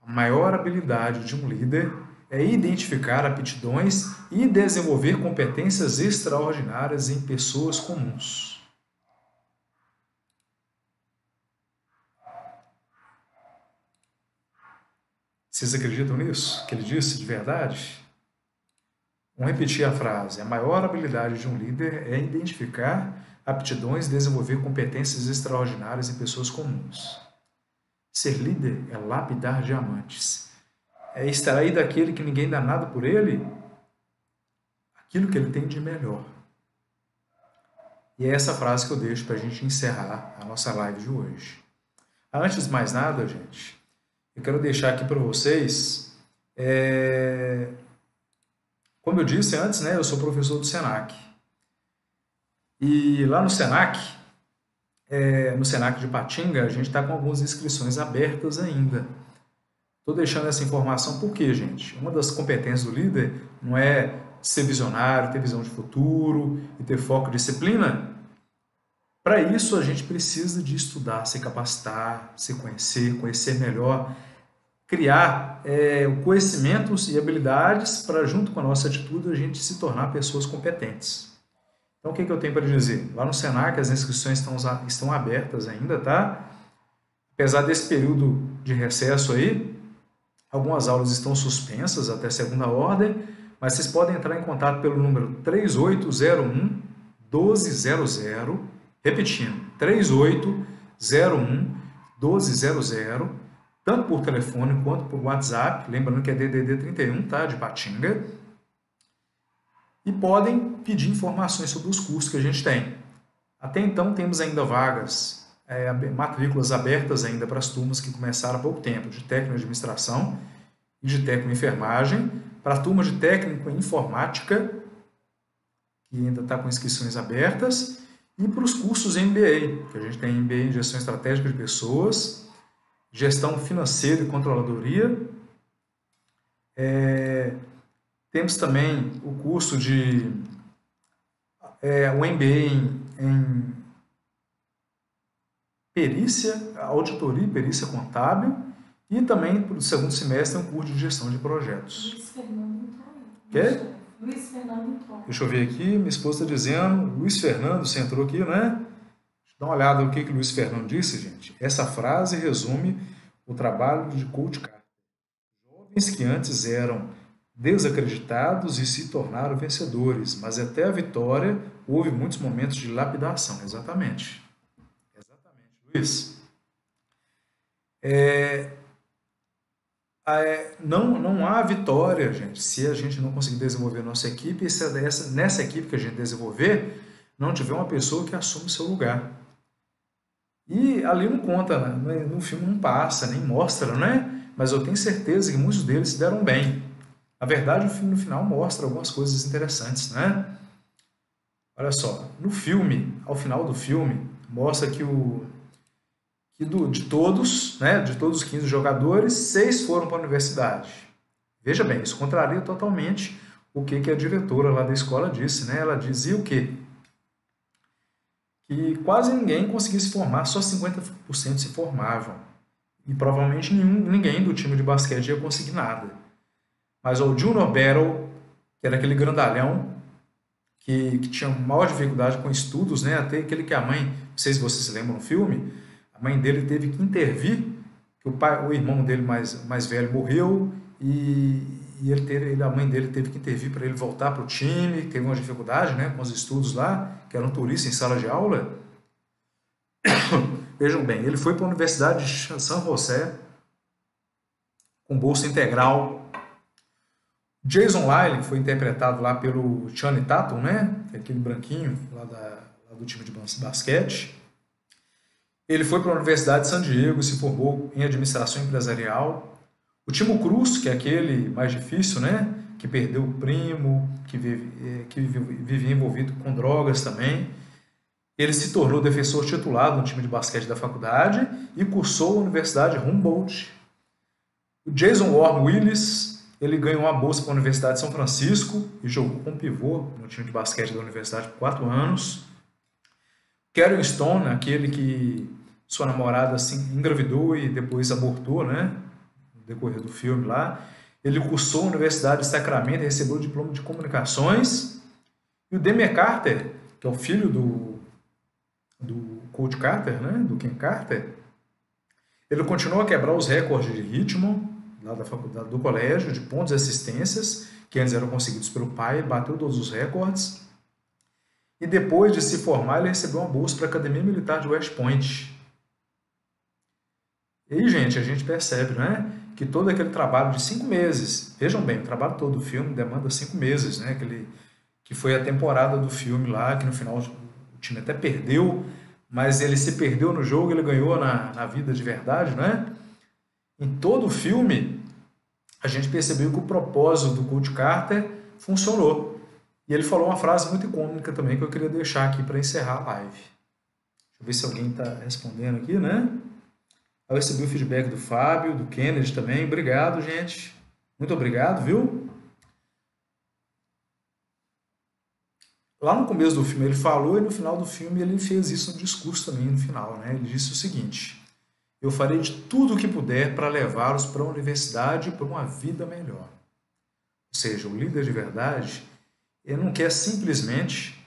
A maior habilidade de um líder é identificar aptidões e desenvolver competências extraordinárias em pessoas comuns. Vocês acreditam nisso? Que ele disse de verdade? Vamos repetir a frase. A maior habilidade de um líder é identificar aptidões e desenvolver competências extraordinárias em pessoas comuns. Ser líder é lapidar diamantes. É extrair daquele que ninguém dá nada por ele aquilo que ele tem de melhor. E é essa frase que eu deixo para a gente encerrar a nossa live de hoje. Antes de mais nada, gente, eu quero deixar aqui para vocês, como eu disse antes, né, eu sou professor do Senac. E lá no Senac de Patinga, a gente está com algumas inscrições abertas ainda. Estou deixando essa informação porque, gente, uma das competências do líder não é ser visionário, ter visão de futuro e ter foco e disciplina. Para isso, a gente precisa de estudar, se capacitar, se conhecer melhor, criar conhecimentos e habilidades para, junto com a nossa atitude, a gente se tornar pessoas competentes. Então, o que eu tenho para dizer? Lá no Senac, as inscrições estão abertas ainda, tá? Apesar desse período de recesso aí, algumas aulas estão suspensas até segunda ordem, mas vocês podem entrar em contato pelo número 3801-1200, repetindo, 3801-1200, tanto por telefone quanto por WhatsApp, lembrando que é DDD 31, tá, de Patinga, e podem pedir informações sobre os cursos que a gente tem. Até então temos ainda vagas, matrículas abertas ainda para as turmas que começaram há pouco tempo, de técnico em administração e de técnico em enfermagem, para a turma de técnico em informática, que ainda está com inscrições abertas, e para os cursos MBA, que a gente tem MBA em Gestão Estratégica de Pessoas, Gestão Financeira e Controladoria. Temos também o curso de o MBA em Perícia, Auditoria e Perícia Contábil, e também para o segundo semestre um curso de Gestão de Projetos. Luiz Fernando entrou aí. Quê? Luiz Fernando entrou. Deixa eu ver aqui, minha esposa está dizendo, Luiz Fernando, você entrou aqui, né? Deixa eu dar uma olhada no que o Luiz Fernando disse, gente. Essa frase resume o trabalho de Coach Carter. Jovens que antes eram desacreditados e se tornaram vencedores, mas até a vitória houve muitos momentos de lapidação. Exatamente. Exatamente, Luiz. Não há vitória, gente, se a gente não conseguir desenvolver a nossa equipe e se nessa equipe que a gente desenvolver não tiver uma pessoa que assume o seu lugar. E ali não conta, né? No filme não passa, nem mostra, né? Mas eu tenho certeza que muitos deles se deram bem. Na verdade, o filme no final mostra algumas coisas interessantes, né? Olha só, no filme, ao final do filme, mostra que de todos, né, de todos os 15 jogadores, 6 foram para a universidade. Veja bem, isso contraria totalmente o que a diretora lá da escola disse, né? Ela dizia o quê? Que quase ninguém conseguia se formar, só 50% se formavam. E provavelmente ninguém do time de basquete ia conseguir nada. Mas o Junior Battle, que era aquele grandalhão, que tinha maior dificuldade com estudos, né? Até aquele que a mãe, não sei se vocês se lembram no filme, a mãe dele teve que intervir, que o irmão dele mais velho morreu e a mãe dele teve que intervir para ele voltar para o time, teve uma dificuldade, né, com os estudos lá, que era um turista em sala de aula. Vejam bem, ele foi para a Universidade de San José com bolsa integral. Jason Lyle foi interpretado lá pelo Channing Tatum, né, aquele branquinho lá do time de basquete. Ele foi para a Universidade de San Diego e se formou em administração empresarial. O Timo Cruz, que é aquele mais difícil, né? que perdeu o primo, que vivia envolvido com drogas também. Ele se tornou defensor titular no time de basquete da faculdade e cursou a Universidade Humboldt. O Jason Warren Willis, ele ganhou uma bolsa para a Universidade de São Francisco e jogou como pivô no time de basquete da universidade por 4 anos. Karen Stone, aquele que sua namorada assim, engravidou e depois abortou, né, no decorrer do filme lá. Ele cursou a Universidade de Sacramento e recebeu o diploma de comunicações. E o Demi Carter, que é o filho do Coach Carter, né, do Ken Carter, ele continuou a quebrar os recordes de ritmo lá da faculdade, do colégio, de pontos e assistências, que antes eram conseguidos pelo pai, bateu todos os recordes. E depois de se formar, ele recebeu uma bolsa para a Academia Militar de West Point. E aí, gente, a gente percebe, né, que todo aquele trabalho de 5 meses, vejam bem, o trabalho todo do filme demanda 5 meses, né, que foi a temporada do filme lá, que no final o time até perdeu, mas ele se perdeu no jogo, ele ganhou na vida de verdade, né? Em todo o filme, a gente percebeu que o propósito do Coach Carter funcionou. E ele falou uma frase muito icônica também que eu queria deixar aqui para encerrar a live. Deixa eu ver se alguém está respondendo aqui, né? Eu recebi o feedback do Fábio, do Kennedy também. Obrigado, gente. Muito obrigado, viu? Lá no começo do filme ele falou e no final do filme ele fez isso no discurso também, no final, né? Ele disse o seguinte: eu farei de tudo o que puder para levá-los para a universidade e para uma vida melhor. Ou seja, o líder de verdade, ele não quer simplesmente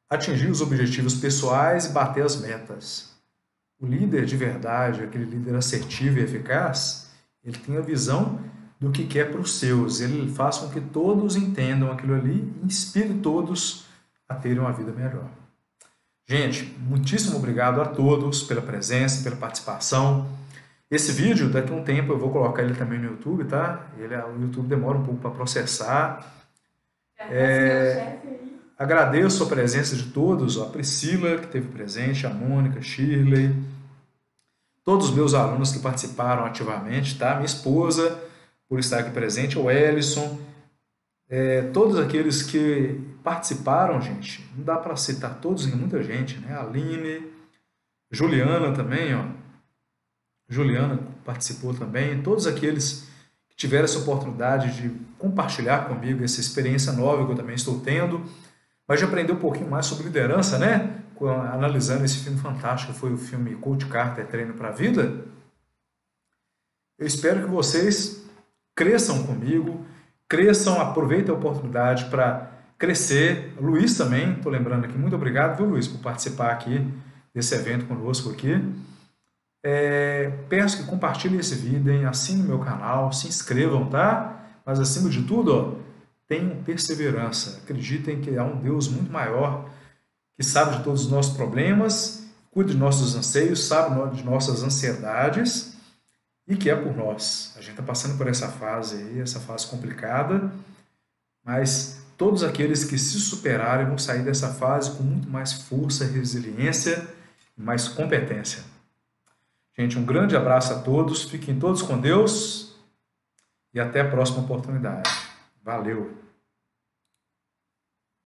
atingir os objetivos pessoais e bater as metas. O líder de verdade, aquele líder assertivo e eficaz, ele tem a visão do que quer para os seus. Ele faz com que todos entendam aquilo ali e inspire todos a terem uma vida melhor. Gente, muitíssimo obrigado a todos pela presença, pela participação. Esse vídeo, daqui a um tempo eu vou colocar ele também no YouTube, tá? O YouTube demora um pouco para processar. Agradeço a presença de todos, a Priscila, que esteve presente, a Mônica, a Shirley, todos os meus alunos que participaram ativamente, tá? Minha esposa, por estar aqui presente, o Ellison, todos aqueles que participaram, gente, não dá para citar todos, em muita gente, né? A Aline, Juliana também, ó. Juliana participou também, todos aqueles que tiveram essa oportunidade de compartilhar comigo essa experiência nova que eu também estou tendo, mas de aprender um pouquinho mais sobre liderança, né? Analisando esse filme fantástico, foi o filme Coach Carter, Treino para a Vida. Eu espero que vocês cresçam comigo, aproveitem a oportunidade para crescer. Luiz também, estou lembrando aqui, muito obrigado, viu, Luiz, por participar aqui desse evento conosco aqui. Peço que compartilhem esse vídeo, assinem o meu canal, se inscrevam, tá? Mas acima de tudo, ó, tenham perseverança. Acreditem que há um Deus muito maior que sabe de todos os nossos problemas, cuida de nossos anseios, sabe de nossas ansiedades e que é por nós. A gente está passando por essa fase aí, essa fase complicada, mas todos aqueles que se superarem vão sair dessa fase com muito mais força, resiliência e mais competência. Gente, um grande abraço a todos, fiquem todos com Deus e até a próxima oportunidade. Valeu!